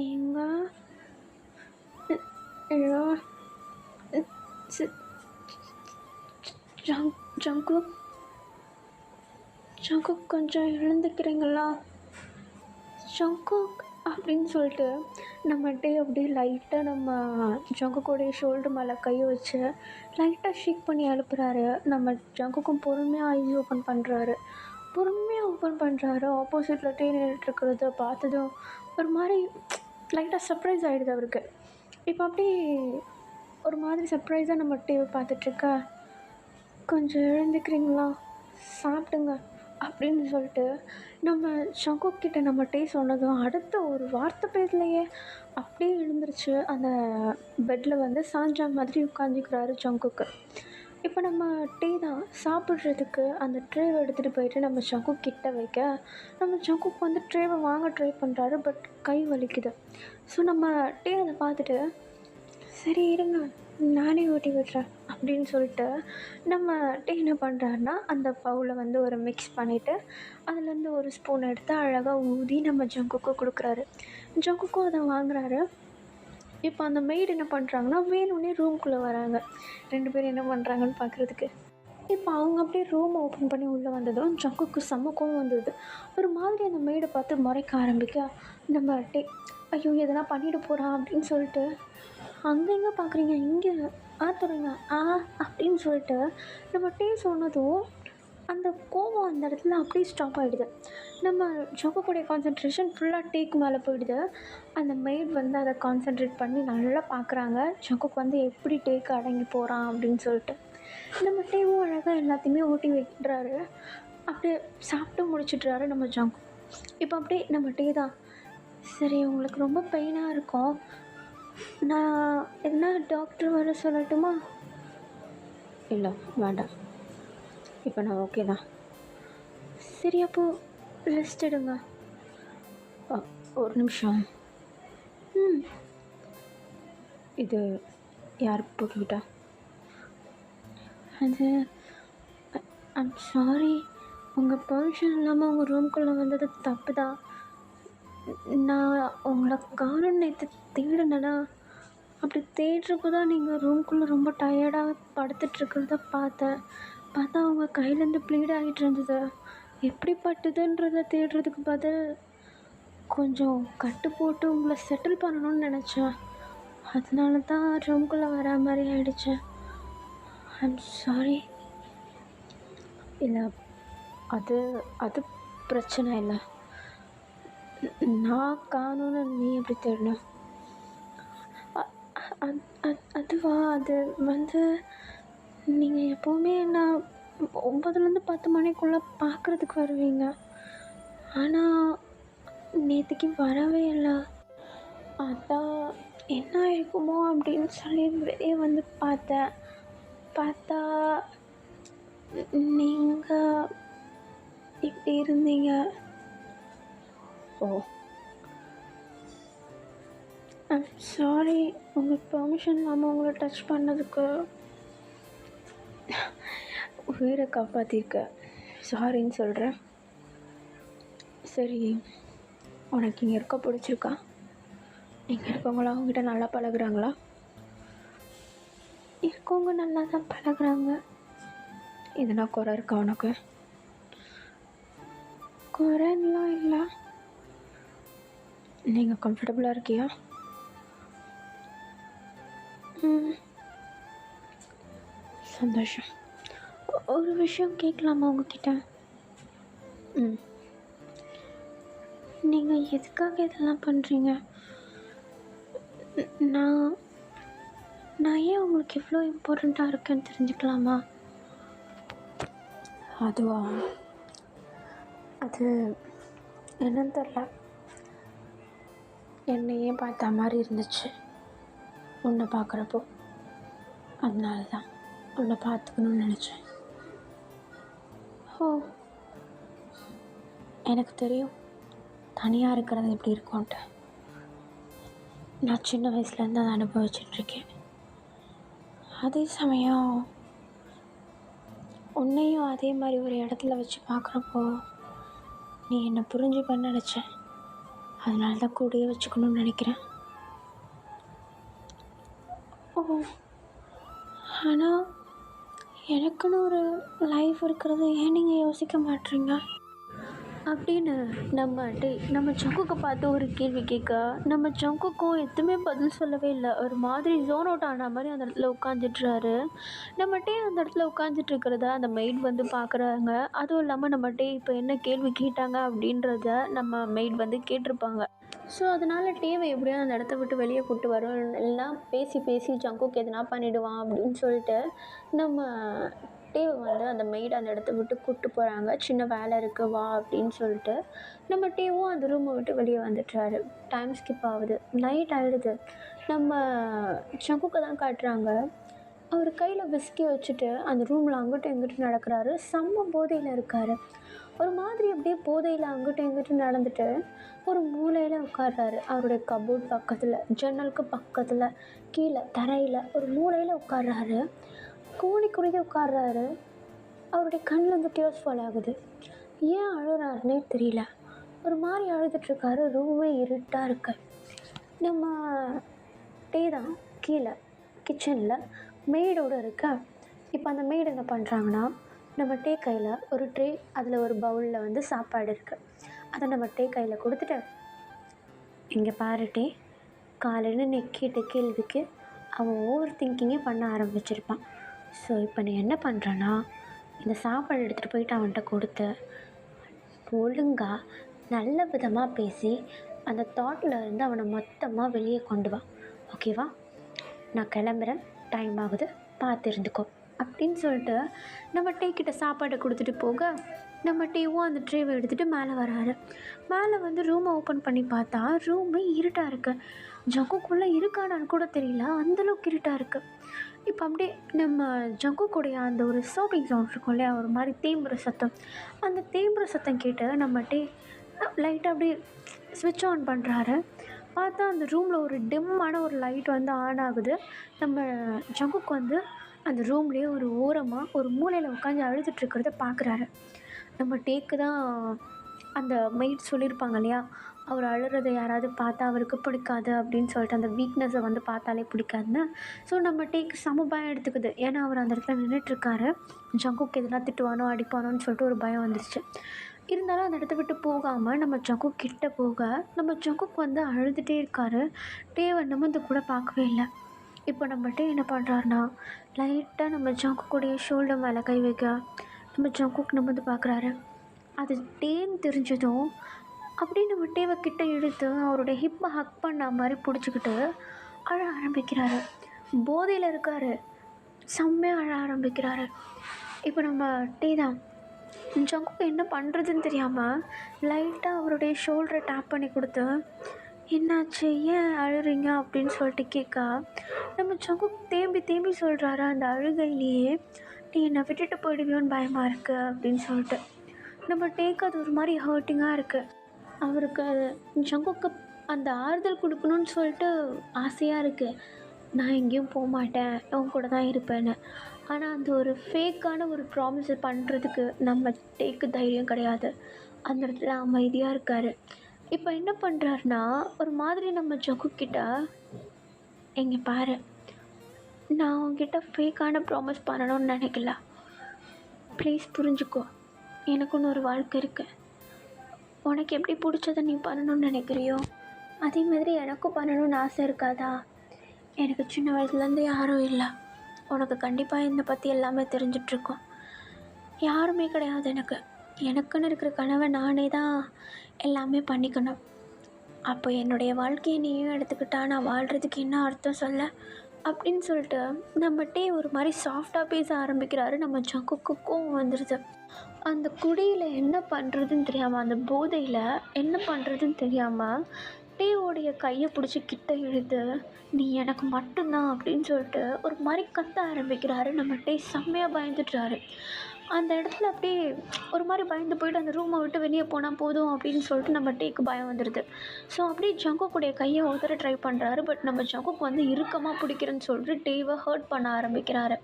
எங்க ஜங்கு ஜங்குக் கொஞ்சம் எழுந்துக்கிறீங்களா? ஜங்குக் அப்படின்னு சொல்லிட்டு நம்ம அப்படியே லைட்டாக நம்ம ஜங்குக்கோடைய ஷோல்டர் மேலே கை வச்சு லைட்டாக ஷேக் பண்ணி எழுப்புறாரு. நம்ம ஜங்குக்கும் பொறுமையாக ஐஸ் ஓப்பன் பண்ணுறாரு. ஆப்போசிட்டில் நின்றுட்டுருக்கிறத பார்த்ததும் ஒரு மாதிரி லைட்டாக சர்ப்ரைஸ் ஆகிடுது அவருக்கு. இப்போ அப்படி ஒரு மாதிரி சர்ப்ரைஸாக நம்ம பார்த்துட்ருக்க, கொஞ்சம் எழுந்துக்கிறீங்களா, சாப்பிடுங்க அப்படின்னு சொல்லிட்டு நம்ம ஜங்குக்கிட்ட நம்ம சொன்னதும் அடுத்த ஒரு வார்த்தை பேசலையே, அப்படியே எழுந்துருச்சு. அந்த பெட்டில் வந்து சாஞ்சா மாதிரி உட்காந்துக்கிறாரு ஜங்குக்கு. இப்போ நம்ம தான் சாப்பிட்றதுக்கு அந்த ட்ரேவை எடுத்துகிட்டு போயிட்டு நம்ம ஜங்குக்கிட்ட வைக்க, நம்ம ஜங்குக்கு வந்து ட்ரேவை வாங்க ட்ரை பண்ணுறாரு, பட் கை வலிக்குது. ஸோ நம்ம அதை பார்த்துட்டு, சரி இருங்க நானே ஊட்டி விடுறேன் அப்படின்னு சொல்லிட்டு நம்ம என்ன பண்ணுறாருனா, அந்த பவுலை வந்து ஒரு மிக்ஸ் பண்ணிவிட்டு அதுலேருந்து ஒரு ஸ்பூன் எடுத்து அழகாக ஊதி நம்ம ஜங்குக்கு கொடுக்குறாரு. ஜங்குக்கும் அதை வாங்குறாரு. இப்போ அந்த மெய்டு என்ன பண்ணுறாங்கன்னா, வேணும்னே ரூம்குள்ளே வராங்க. 2 பேரும் என்ன பண்ணுறாங்கன்னு பார்க்குறதுக்கு. இப்போ அவங்க அப்படியே ரூமை ஓப்பன் பண்ணி உள்ளே வந்ததும் ஜங்குக்கு செம்ம கோவம் வந்தது. ஒரு மாதிரி அந்த மெய்டை பார்த்து முறைக்க ஆரம்பிக்க, நம்ம ஐயோ எதனா பண்ணிட்டு போகிறான் அப்படின்னு சொல்லிட்டு, அங்கே எங்கே பார்க்குறீங்க, இங்கே ஆத்துறீங்க அப்படின்னு சொல்லிட்டு நம்ம சொன்னதும் அந்த கோவம் அந்த இடத்துல அப்படியே ஸ்டாப் ஆகிடுது. நம்ம ஜோக்குடைய கான்சன்ட்ரேஷன் ஃபுல்லாக டேக் மேலே போயிடுது. அந்த மெய்ட் வந்து அதை கான்சன்ட்ரேட் பண்ணி நல்லா பார்க்குறாங்க. ஜங்குக் வந்து எப்படி டேக் அடங்கி போகிறான் அப்படின்னு சொல்லிட்டு. நம்ம டேவும் அழகாக எல்லாத்தையுமே ஊட்டி வைக்கிறாரு. அப்படியே சாப்பிட்டு முடிச்சிட்றாரு நம்ம ஜங்குக். இப்போ அப்படியே நம்ம டே தான், சரி உங்களுக்கு ரொம்ப பெயினாக இருக்கும், நான் என்ன டாக்டர் வர சொல்லட்டுமா? இல்லை வேண்டாம், இப்போ நான் ஓகே தான். சரி அப்போது ரெஸ்ட் எடுங்க. ஒரு நிமிஷம். இது யார் போட்டுக்கிட்டா? அது ஐம் சாரி, உங்கள் பெர்மிஷன் இல்லாமல் உங்கள் ரூம்குள்ளே வந்தது தப்பு தான். நான் உங்களை காணும் நேற்று தேடினேன்னா, அப்படி தேடுறப்போ தான் நீங்கள் ரூம்குள்ளே ரொம்ப டயர்டாக படுத்துட்ருக்கிறத பார்த்தா அவங்க கையிலேருந்து ப்ளீட் ஆகிட்டு இருந்தது. எப்படி பட்டுதுன்றதை தேடுறதுக்கு பதில் கொஞ்சம் கட்டு போட்டு உங்களை செட்டில் பண்ணணும்னு நினச்சேன். அதனால தான் ரூம்குள்ளே வரா மாதிரி ஆயிடுச்சு. I'm sorry. இல்லை அது அது பிரச்சனை இல்லை. நான் காணும்னு நீ எப்படி தேடணும்? அதுவா, அது வந்து நீங்கள் எப்போவுமே நான் 9லேருந்து 10 மணிக்குள்ளே பார்க்குறதுக்கு வருவீங்க. ஆனால் நேற்றுக்கு வரவே இல்லை. அதான் என்ன இருக்குமோ அப்படின்னு சொல்லி வெளியே வந்து பார்த்தா நீங்கள் இப்படி இருந்தீங்க. ஓ ஐம் சாரி, உங்கள் பெர்மிஷன் இல்லாமல் உங்களை டச் பண்ணதுக்கு. உயிரை காப்பாற்றிருக்க சாரின்னு சொல்கிறேன். சரி, உனக்கு இங்கே இருக்க பிடிச்சிருக்கா? இங்கே இருக்கவங்களா அவங்ககிட்ட நல்லா பழகுறாங்களா? இருக்கவங்க நல்லா தான் பழகுறாங்க. எதுனா குறை இருக்கா உனக்கு? குறைலாம் இல்லை. நீங்கள் கம்ஃபர்டபுளாக இருக்கியா? சந்தோஷம். ஒரு விஷயம் கேட்கலாமா உங்ககிட்ட? நீங்கள் எதுக்காக இதெல்லாம் பண்ணுறீங்க? நான் ஏன் உங்களுக்கு இவ்வளோ இம்பார்ட்டண்ட்டாக இருக்கேன்னு தெரிஞ்சுக்கலாமா? அதுவா, அது என்னன்னு தெரில, என்னையே பார்த்த மாதிரி இருந்துச்சு உன்னை பார்க்குறப்போ. அதனால தான் உன்னை பார்த்துக்கணும்னு நினச்சேன். ஓ, எனக்கு தெரியும் தனியாக இருக்கிறது எப்படி இருக்கும்ன்ட்டு. நான் சின்ன வயசுலேருந்து அதை அனுபவிச்சிட்ருக்கேன். அதே சமயம் உன்னையும் அதே மாதிரி ஒரு இடத்துல வச்சு பார்க்குறப்போ நீ என்னை புரிஞ்சுப்பன்னு நினச்சேன். அதனால தான் கூடயே வச்சுக்கணும்னு நினைக்கிறேன். ஓ, ஆனால் எனக்குன்னு ஒரு லைஃப் இருக்கிறது ஏன் நீங்கள் யோசிக்க மாட்டீங்க அப்படின்னு நம்ம ஜங்குக்கை பார்த்து ஒரு கேள்வி கேட்க, நம்ம ஜங்குக்கும் எதுவுமே பதில் சொல்லவே இல்லை. ஒரு மாதிரி ஜோன் அவுட் ஆன மாதிரி அந்த இடத்துல உட்காந்துட்றாரு. நம்மகிட்டே அந்த இடத்துல உட்காந்துட்டு இருக்கிறத அந்த மெய்ட் வந்து பார்க்குறாங்க. அதுவும் இல்லாமல் நம்மகிட்டே இப்போ என்ன கேள்வி கேட்டாங்க அப்படின்றத நம்ம மெய்ட் வந்து கேட்டிருப்பாங்க. ஸோ அதனால் டேவை எப்படியோ அந்த இடத்த விட்டு வெளியே கூப்பிட்டு வரும். எல்லாம் பேசி ஜங்குக்கு எதுனா பண்ணிவிடுவான் அப்படின்னு சொல்லிட்டு நம்ம டேவை வந்து அந்த மெய்டை அந்த இடத்த விட்டு கூப்பிட்டு போகிறாங்க. சின்ன வேலை இருக்குது வா அப்படின்னு சொல்லிட்டு. நம்ம டேவும் அந்த ரூமை விட்டு வெளியே வந்துட்டுறாரு. டைம் ஸ்கிப் ஆகுது, நைட் ஆகிடுது. நம்ம ஜங்குக்கை தான் காட்டுறாங்க. அவர் கையில் விஸ்கி வச்சுட்டு அந்த ரூமில் அங்கிட்டும் இங்கிட்டும் நடக்கிறாரு. செம்ம போதையில் இருக்கார். ஒரு மாதிரி அப்படியே போதையில் அங்கிட்டும் இங்கிட்டும் நடந்துட்டு ஒரு மூலையில் உட்கார்றாரு. அவருடைய கபோர்ட் பக்கத்தில், ஜன்னலுக்கு பக்கத்தில், கீழே தரையில் ஒரு மூலையில் உட்கார்றாரு. கூனி குறுகி உட்கார்றாரு. அவருடைய கண்ணில் டியர்ஸ் ஃபால் ஆகுது. ஏன் அழுறாருன்னே தெரியல. ஒரு மாதிரி அழுதுட்ருக்காரு. ரூமே இருட்டாக இருக்கு. நம்ம டே தான் கீழே கிச்சனில் மெய்டோடு இருக்கா. இப்போ அந்த மெய்டு என்ன பண்ணுறாங்கன்னா, நம்ம டே கையில் ஒரு ட்ரே, அதில் ஒரு பவுலில் வந்து சாப்பாடு இருக்குது. அதை நம்ம டே கையில் கொடுத்துட்டு, இங்கே பாரு டே, காலையில் நீ கேட்ட கேள்விக்கு அவன் ஓவர் திங்கிங்கே பண்ண ஆரம்பிச்சிருப்பான். ஸோ இப்போ நீ என்ன பண்ணுறன்னா, இந்த சாப்பாடு எடுத்துகிட்டு போயிட்டு அவன்கிட்ட கொடுத்து ஒழுங்காக நல்ல விதமாக பேசி அந்த தாட்டில் இருந்து அவனை மொத்தமாக வெளியே கொண்டு வா. ஓகேவா? நான் கிளம்புறேன், டைம் ஆகுது, பார்த்து இருந்துக்கோ அப்படின்னு சொல்லிட்டு நம்ம டீ கிட்ட சாப்பாடை கொடுத்துட்டு போக, நம்ம டீவும் அந்த ட்ரேவை எடுத்துகிட்டு மேலே வராரு. மேலே வந்து ரூமை ஓப்பன் பண்ணி பார்த்தா ரூமே இருட்டாக இருக்குது. ஜங்குக்குள்ளே இருக்கானான்னு கூட தெரியல, அந்தளவுக்கு இருட்டாக இருக்குது. இப்போ அப்படியே நம்ம ஜங்குக்குடைய அந்த ஒரு சோக்கிங் சவுண்ட் இருக்கும் இல்லையா, ஒரு மாதிரி தேம்புற சத்தம். அந்த தேம்புற சத்தம் கேட்டு நம்ம டீ லைட்டாக அப்படியே ஸ்விட்ச் ஆன் பண்ணுறாரு. பார்த்தா அந்த ரூமில் ஒரு டிம்மான ஒரு லைட் வந்து ஆன் ஆகுது. நம்ம ஜங்குக்கு வந்து அந்த ரூம்லேயே ஒரு ஓரமாக ஒரு மூலையில் உட்காந்து அழுதுட்டுருக்கிறத பார்க்குறாரு. நம்ம டேக்கு தான் அந்த மெய்ட் சொல்லியிருப்பாங்க இல்லையா, அவர் அழுறதை யாராவது பார்த்தா அவருக்கு பிடிக்காது அப்படின்னு சொல்லிட்டு, அந்த வீக்னஸை வந்து பார்த்தாலே பிடிக்காதுன்னு. ஸோ நம்ம டேக்கு செம பயம் எடுத்துக்குது. ஏன்னா அவர் அந்த இடத்துல நின்றுட்டுருக்காரு. ஜங்குக்கு எதுனா திட்டுவானோ அடிப்பானோன்னு சொல்லிட்டு ஒரு பயம் வந்துருச்சு. இருந்தாலும் அந்த இடத்த விட்டு போகாமல் நம்ம ஜங்குக் கிட்ட போக, நம்ம ஜங்குக் வந்து அழுதுகிட்டே இருக்கார். டேவை நிமிர்ந்து கூட பார்க்கவே இல்லை. இப்போ நம்ம டே என்ன பண்ணுறாருனா, லைட்டாக நம்ம ஜங்குக்குடைய ஷோல்டர் மேலே கை வைக்க, நம்ம ஜங்குக் நிமிர்ந்து பார்க்குறாரு. அது டேன்னு தெரிஞ்சதும் அப்படியே நம்ம டேவை கிட்ட இழுத்து அவருடைய ஹிப்பை ஹக் பண்ண மாதிரி பிடிச்சிக்கிட்டு அழ ஆரம்பிக்கிறாரு. போதையில் இருக்கார், செம்மையாக அழ ஆரம்பிக்கிறாரு. இப்போ நம்ம டே தான் ஜங்குக்கு என்ன பண்ணுறதுன்னு தெரியாமல் லைட்டாக அவருடைய ஷோல்டரை டேப் பண்ணி கொடுத்து, என்னாச்சு, ஏன் அழுறீங்க அப்படின்னு சொல்லிட்டு கேட்க, நம்ம ஜங்குக் தேம்பி தேம்பி சொல்கிறாரு அந்த அழுகையிலேயே, நீ என்னை விட்டுட்டு போயிடுவியோன்னு பயமாக இருக்குது அப்படின்னு சொல்லிட்டு. நம்ம டேக்கு அது ஒரு மாதிரி ஹர்ட்டிங்காக இருக்குது. அவருக்கு ஜங்குக்கு அந்த ஆறுதல் கொடுக்கணுன்னு சொல்லிட்டு ஆசையாக இருக்குது. நான் எங்கேயும் போக மாட்டேன், உன் கூட தான் இருப்பேன்னு. ஆனால் அந்த ஒரு ஃபேக்கான ஒரு ப்ராமிஸை பண்ணுறதுக்கு நம்ம டேக்கு தைரியம் கிடையாது. அந்த இடத்துல அமைதியாக இருக்கார். இப்போ என்ன பண்ணுறாருனா, ஒரு மாதிரி நம்ம ஜங்குக்கிட்ட, எங்கே பாரு, நான் உங்ககிட்ட ஃபேக்கான ப்ராமிஸ் பண்ணணும்னு நினைக்கல, ப்ளீஸ் புரிஞ்சுக்கோ, எனக்குன்னு ஒரு வாழ்க்கை இருக்குது. உனக்கு எப்படி பிடிச்சதை நீ பண்ணணும்னு நினைக்கிறியோ அதே மாதிரி எனக்கும் பண்ணணும்னு ஆசை இருக்காதா? எனக்கு சின்ன வயசுலேருந்து யாரும் இல்லை. உனக்கு கண்டிப்பாக என்னை பற்றி எல்லாமே தெரிஞ்சிட்ருக்கோம். யாருமே கிடையாது எனக்கு. எனக்குன்னு இருக்கிற கனவை நானே தான் எல்லாமே பண்ணிக்கணும். அப்போ என்னுடைய வாழ்க்கையை நீயும் எடுத்துக்கிட்டா நான் வாழ்கிறதுக்கு என்ன அர்த்தம் சொல்ல அப்படின்னு சொல்லிட்டு நம்மகிட்டே ஒரு மாதிரி சாஃப்டாக பேச ஆரம்பிக்கிறாரு. நம்ம ஜங்குக்கும் வந்துடுது. அந்த குடியில் என்ன பண்ணுறதுன்னு தெரியாமல், அந்த போதையில் என்ன பண்ணுறதுன்னு தெரியாமல் டேவோடைய கையை பிடிச்சி கிட்ட இழுத்து, நீ எனக்கு மட்டும்தான் அப்படின்னு சொல்லிட்டு ஒரு மாதிரி கத்த ஆரம்பிக்கிறாரு. நம்ம டே செம்மையாக பயந்துட்டுறாரு. அந்த இடத்துல அப்படியே ஒரு மாதிரி பயந்து போயிட்டு அந்த ரூமை விட்டு வெளியே போனால் போதும் அப்படின்னு சொல்லிட்டு நம்ம டேக்கு பயம் வந்துடுது. ஸோ அப்படியே ஜங்குக்குடைய கையை உதற ட்ரை பண்ணுறாரு. பட் நம்ம ஜங்குக்கு வந்து இறுக்கமாக பிடிக்கிறேன்னு சொல்லிட்டு டேவை ஹர்ட் பண்ண ஆரம்பிக்கிறாரு.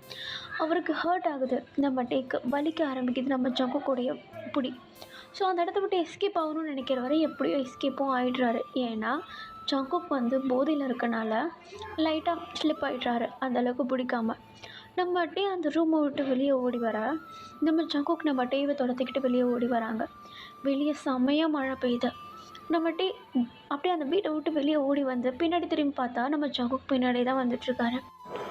அவருக்கு ஹர்ட் ஆகுது, நம்ம டேக்கு வலிக்க ஆரம்பிக்குது நம்ம ஜங்குக்குடைய பிடி. ஸோ அந்த இடத்த விட்டு எஸ்கேப் ஆகணும்னு நினைக்கிற வரை எப்படியோ எஸ்கேப்பும் ஆகிடுறாரு. ஏன்னா ஜங்குக் வந்து போதையில் இருக்கனால லைட்டாக ஸ்லிப் ஆகிடுறாரு, அந்தளவுக்கு பிடிக்காம. நம்ம டே அந்த ரூமை விட்டு வெளியே ஓடி வர, நம்ம ஜங்குக் நம்ம டேவை துரத்திக்கிட்டு வெளியே ஓடி வராங்க. வெளியே செம்மையாக மழை பெய்யுது. நம்ம டே அப்படியே அந்த வீட்டை விட்டு வெளியே ஓடி வந்து பின்னாடி திரும்பி பார்த்தா நம்ம ஜங்குக் பின்னாடி தான் வந்துட்டுருக்காரு.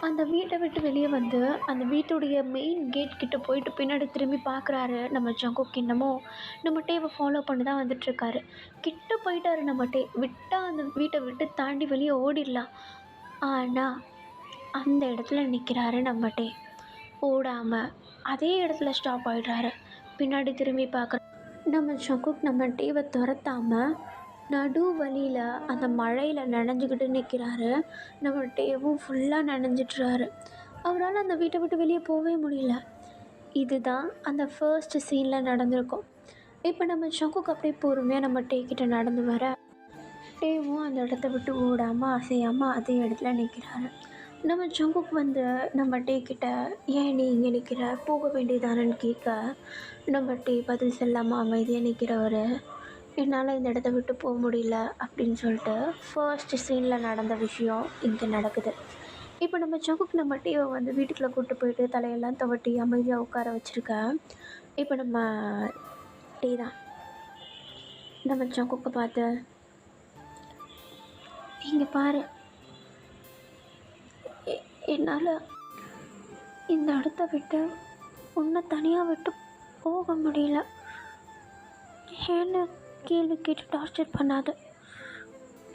அந்த வீட்டை விட்டு வெளியே வந்து அந்த வீட்டுடைய மெயின் கேட் கிட்ட போயிட்டு பின்னாடி திரும்பி பார்க்குறாரு. நம்ம ஜங்குக் இன்னமும் நம்ம டேவை ஃபாலோ பண்ணி தான் வந்துட்டுருக்காரு. கிட்ட போயிட்டாரு நம்ம டே. விட்டால் அந்த வீட்டை விட்டு தாண்டி வெளியே ஓடிடலாம். ஆனால் அந்த இடத்துல நிற்கிறாரு நம்ம டே. ஓடாமல் அதே இடத்துல ஸ்டாப் ஆகிடுறாரு. பின்னாடி திரும்பி பார்க்குற நம்ம ஜங்குக் நம்ம டேவை துரத்தாமல் நடு வழியில் அந்த மழையில் நனைஞ்சிக்கிட்டு நிற்கிறாரு. நம்ம டேவும் ஃபுல்லாக நனைஞ்சிட்றாரு. அவரால் அந்த வீட்டை விட்டு வெளியே போகவே முடியல. இதுதான் அந்த ஃபர்ஸ்ட் சீனில் நடந்திருக்கும். இப்போ நம்ம ஜங்குக் அப்படியே பொறுமையாக நம்ம டே கிட்ட நடந்து வர, டேவும் அந்த இடத்த விட்டு ஓடாமல் அசையாமல் அதே இடத்துல நிற்கிறாரு. நம்ம ஜங்குக் வந்து நம்ம டே கிட்ட, ஏன் நீ இங்கே நிற்கிற, போக வேண்டியதானன்னு கேட்க, நம்ம டே பதில் சொல்லாமல் அமைதியாக நிற்கிறவர், என்னால் இந்த இடத்த விட்டு போக முடியல அப்படின்னு சொல்லிட்டு ஃபர்ஸ்ட் சீனில் நடந்த விஷயம் இங்கே நடக்குது. இப்போ நம்ம ஜங்குக் நம்ம டேவை வந்து வீட்டுக்குள்ளே கூப்பிட்டு போயிட்டு தலையெல்லாம் துவட்டி அமைதியாக உட்கார வச்சுருக்க. இப்போ நம்ம டே தான் நம்ம ஜங்குக்கை பார்த்து, இங்கே பாரு, என்னால் இந்த இடத்த விட்டு உன்னை தனியாக விட்டு போக முடியல. ஏன்னு கேள்வி கேட்டு டார்ச்சர் பண்ணாத.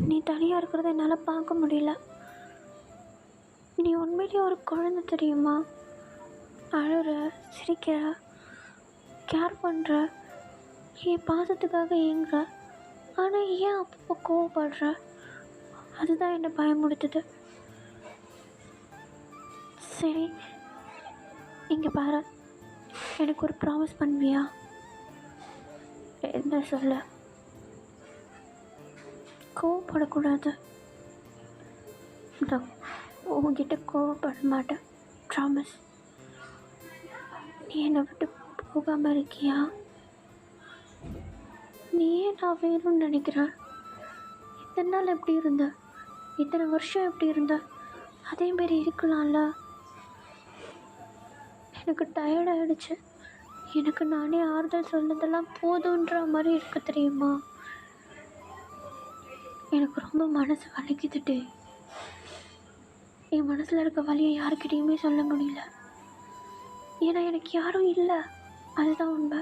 நீ தனியாக இருக்கிறத என்னால் பார்க்க முடியல. நீ உண்மையிலேயே ஒரு குழந்தை தெரியுமா? அழுற, சிரிக்கிற, கேர் பண்ணுற, என் பாசத்துக்காக ஏங்குற. ஆனால் ஏன் அப்பப்போ கோவப்படுற? அதுதான் என்னை பயமுடுத்துது. சரி, இங்கே பாரு, எனக்கு ஒரு ப்ராமிஸ் பண்ணுவியா? என்ன சொல்ல? கோவப்படக்கூடாது. நான் உங்ககிட்ட கோவப்பட மாட்டேன், ப்ராமிஸ். நீ என்னை விட்டு போகாமல் இருக்கியா? நீ ஏன் நான் வேணும்னு நினைக்கிற? இத்தனை நாள் எப்படி இருந்த? இத்தனை வருஷம் எப்படி இருந்த? அதேமாரி இருக்கலாம்ல. எனக்கு டயர்ட் ஆகிடுச்சு. எனக்கு நானே ஆறுதல் சொன்னதெல்லாம் போதுன்ற மாதிரி இருக்கு தெரியுமா? எனக்கு ரொம்ப மனசு வலிக்குதுட்டு. என் மனசில் இருக்க வலியை யாருக்கிட்டையுமே சொல்ல முடியல. ஏன்னா எனக்கு யாரும் இல்லை, அதுதான் உண்மை.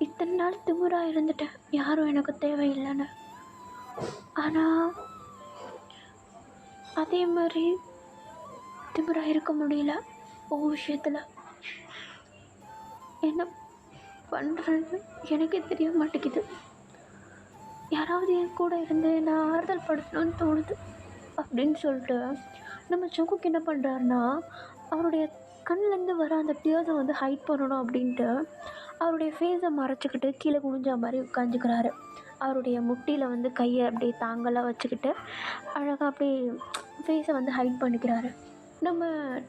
இத்தனை நாள் திமிராக இருந்துட்டேன், யாரும் எனக்கு தேவையில்லைன்னு. ஆனால் அதே மாதிரி திமிராக இருக்க முடியல ஒவ்வொரு விஷயத்தில். என்ன பண்ணுறது எனக்கே தெரிய மாட்டேங்குது. யாராவது என் கூட இருந்து நான் ஆறுதல் படுத்தணும்னு தோணுது அப்படின்னு சொல்லிட்டு நம்ம ஜங்குக் என்ன பண்ணுறாருன்னா, அவருடைய கண்ணிலேருந்து வர அந்த டியர்ஸை வந்து ஹைட் பண்ணணும் அப்படின்ட்டு அவருடைய ஃபேஸை மறைச்சிக்கிட்டு கீழே குனிஞ்ச மாதிரி உட்காந்துக்கிறாரு. அவருடைய முட்டியில் வந்து கையை அப்படியே தாங்கலாக வச்சுக்கிட்டு அழகாக அப்படியே ஃபேஸை வந்து ஹைட் பண்ணிக்கிறாரு. நம்ம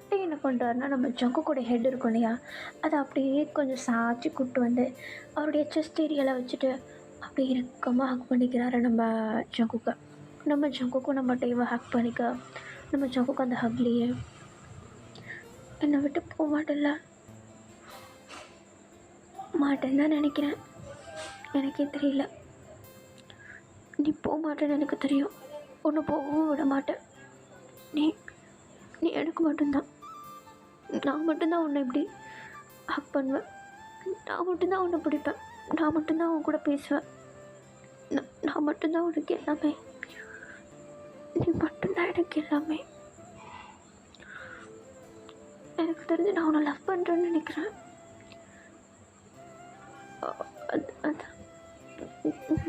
டே என்ன பண்ணுறாருன்னா, நம்ம ஜங்குக்கோட ஹெட் இருக்கும் இல்லையா, அதை அப்படியே கொஞ்சம் சாய்ச்சி கூப்பிட்டு வந்து அவருடைய செஸ்ட் ஏரியாவில் வச்சுட்டு அப்படியே இறுக்கமாக ஹக் பண்ணிக்கிறாரு நம்ம ஜங்குக்கை. நம்ம ஜங்குக்கும் நம்ம டேவை ஹக் பண்ணிக்க, நம்ம ஜங்குக்கு அந்த ஹக்லேயே என்னை விட்டு போக மாட்டேன்னு தான் நினைக்கிறேன். எனக்கே தெரியல. நீ போக மாட்டேன்னு எனக்கு தெரியும். ஒன்று போகவும் விட மாட்டேன். நீ நீ எனக்கு மட்டும்தான். நான் மட்டும்தான் உன்னை இப்படி ஹக் பண்ணுவேன். நான் மட்டும்தான் உன்னை பிடிப்பேன். நான் மட்டும்தான் உன் கூட பேசுவேன். நான் மட்டும்தான் உனக்கு எல்லாமே. நீ மட்டும்தான் எனக்கு எல்லாமே. எனக்கு தெரிஞ்சு நான் உன்னை லவ் பண்ணுறேன்னு நினைக்கிறேன்.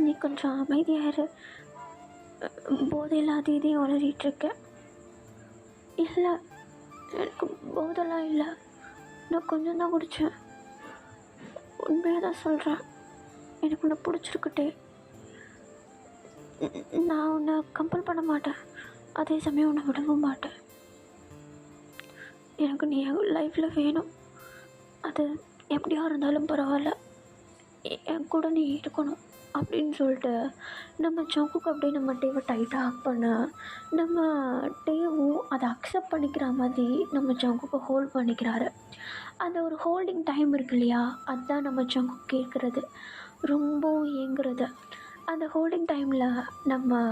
நீ கொஞ்சம் அமைதியாயிரு. போதையில் அது இதையும் உளறிட்டுருக்க. இல்லை, எனக்கு போதெல்லாம் இல்லை. நான் கொஞ்சம் தான் குடித்தேன். உண்மையாக தான் சொல்கிறேன். எனக்கு உன்னை பிடிச்சிருக்கட்டே. நான் உன்னை கம்பல் பண்ண மாட்டேன், அதே சமயம் உன்னை விடவும் மாட்டேன். எனக்கு நீ லைஃப்பில் வேணும். அது எப்படியா இருந்தாலும் பரவாயில்ல, என் கூட நீ இருக்கணும் அப்படின்னு சொல்லிட்டு நம்ம ஜங்குக்கு அப்படியே நம்ம டேவை டைட்டாக ஹக் பண்ண, நம்ம டேவும் அதை அக்செப்ட் பண்ணிக்கிற மாதிரி நம்ம ஜங்குக்கு ஹோல்ட் பண்ணிக்கிறாரு. அந்த ஒரு ஹோல்டிங் டைம் இருக்கு இல்லையா, அதுதான் நம்ம ஜங்குக்கு கேட்குறது, ரொம்பவும் ஏங்குறது. அந்த ஹோல்டிங் டைமில் நம்ம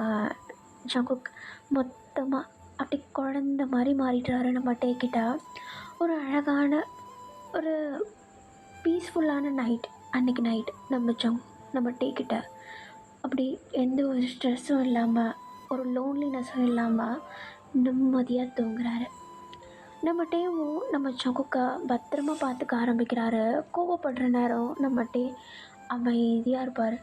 ஜங்குக் மொத்தமாக அப்படி குழந்த மாதிரி மாறிடுறாரு. நம்ம டேக்கிட்ட ஒரு அழகான ஒரு பீஸ்ஃபுல்லான நைட். அன்றைக்கி நைட் நம்ம டேக்கிட்ட அப்படி எந்த ஒரு ஸ்ட்ரெஸ்ஸும் இல்லாமல், ஒரு லோன்லினஸும் இல்லாமல் நிம்மதியாக தூங்குறாரு. நம்ம டேவும் நம்ம ஜங்குக்கை பத்திரமா பார்த்துக்க ஆரம்பிக்கிறாரு. கோவப்படுற நேரம் நம்ம டே அமைதியாக இருப்பார்.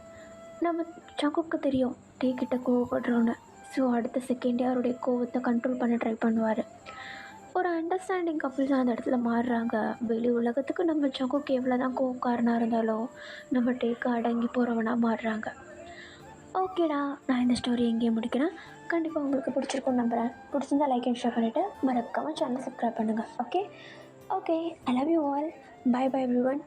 நம்ம ஜங்குக்கு தெரியும் டேக்கிட்ட கோவப்படுறோன்னு. ஸோ அடுத்த செகண்டே அவருடைய கோவத்தை கண்ட்ரோல் பண்ண ட்ரை பண்ணுவார். ஒரு அண்டர்ஸ்டாண்டிங் கப்புள்ஸாக அந்த இடத்துல மாறுறாங்க. வெளி உலகத்துக்கு நம்ம ஜங்குக்கு எவ்வளோ தான் கோவக்காரனாக இருந்தாலும் நம்ம டேக்கு அடங்கி போகிறவனாக மாறுறாங்க. ஓகேடா, நான் இந்த ஸ்டோரி எங்கேயே முடிக்கிறேன். கண்டிப்பாக உங்களுக்கு பிடிச்சிருக்கும்னு நம்புகிறேன். பிடிச்சிருந்தா லைக் அண்ட் ஷேர் பண்ணிவிட்டு மறக்காமல் சேனல் சப்ஸ்கிரைப் பண்ணுங்கள். Okay, I love you all. Bye every one.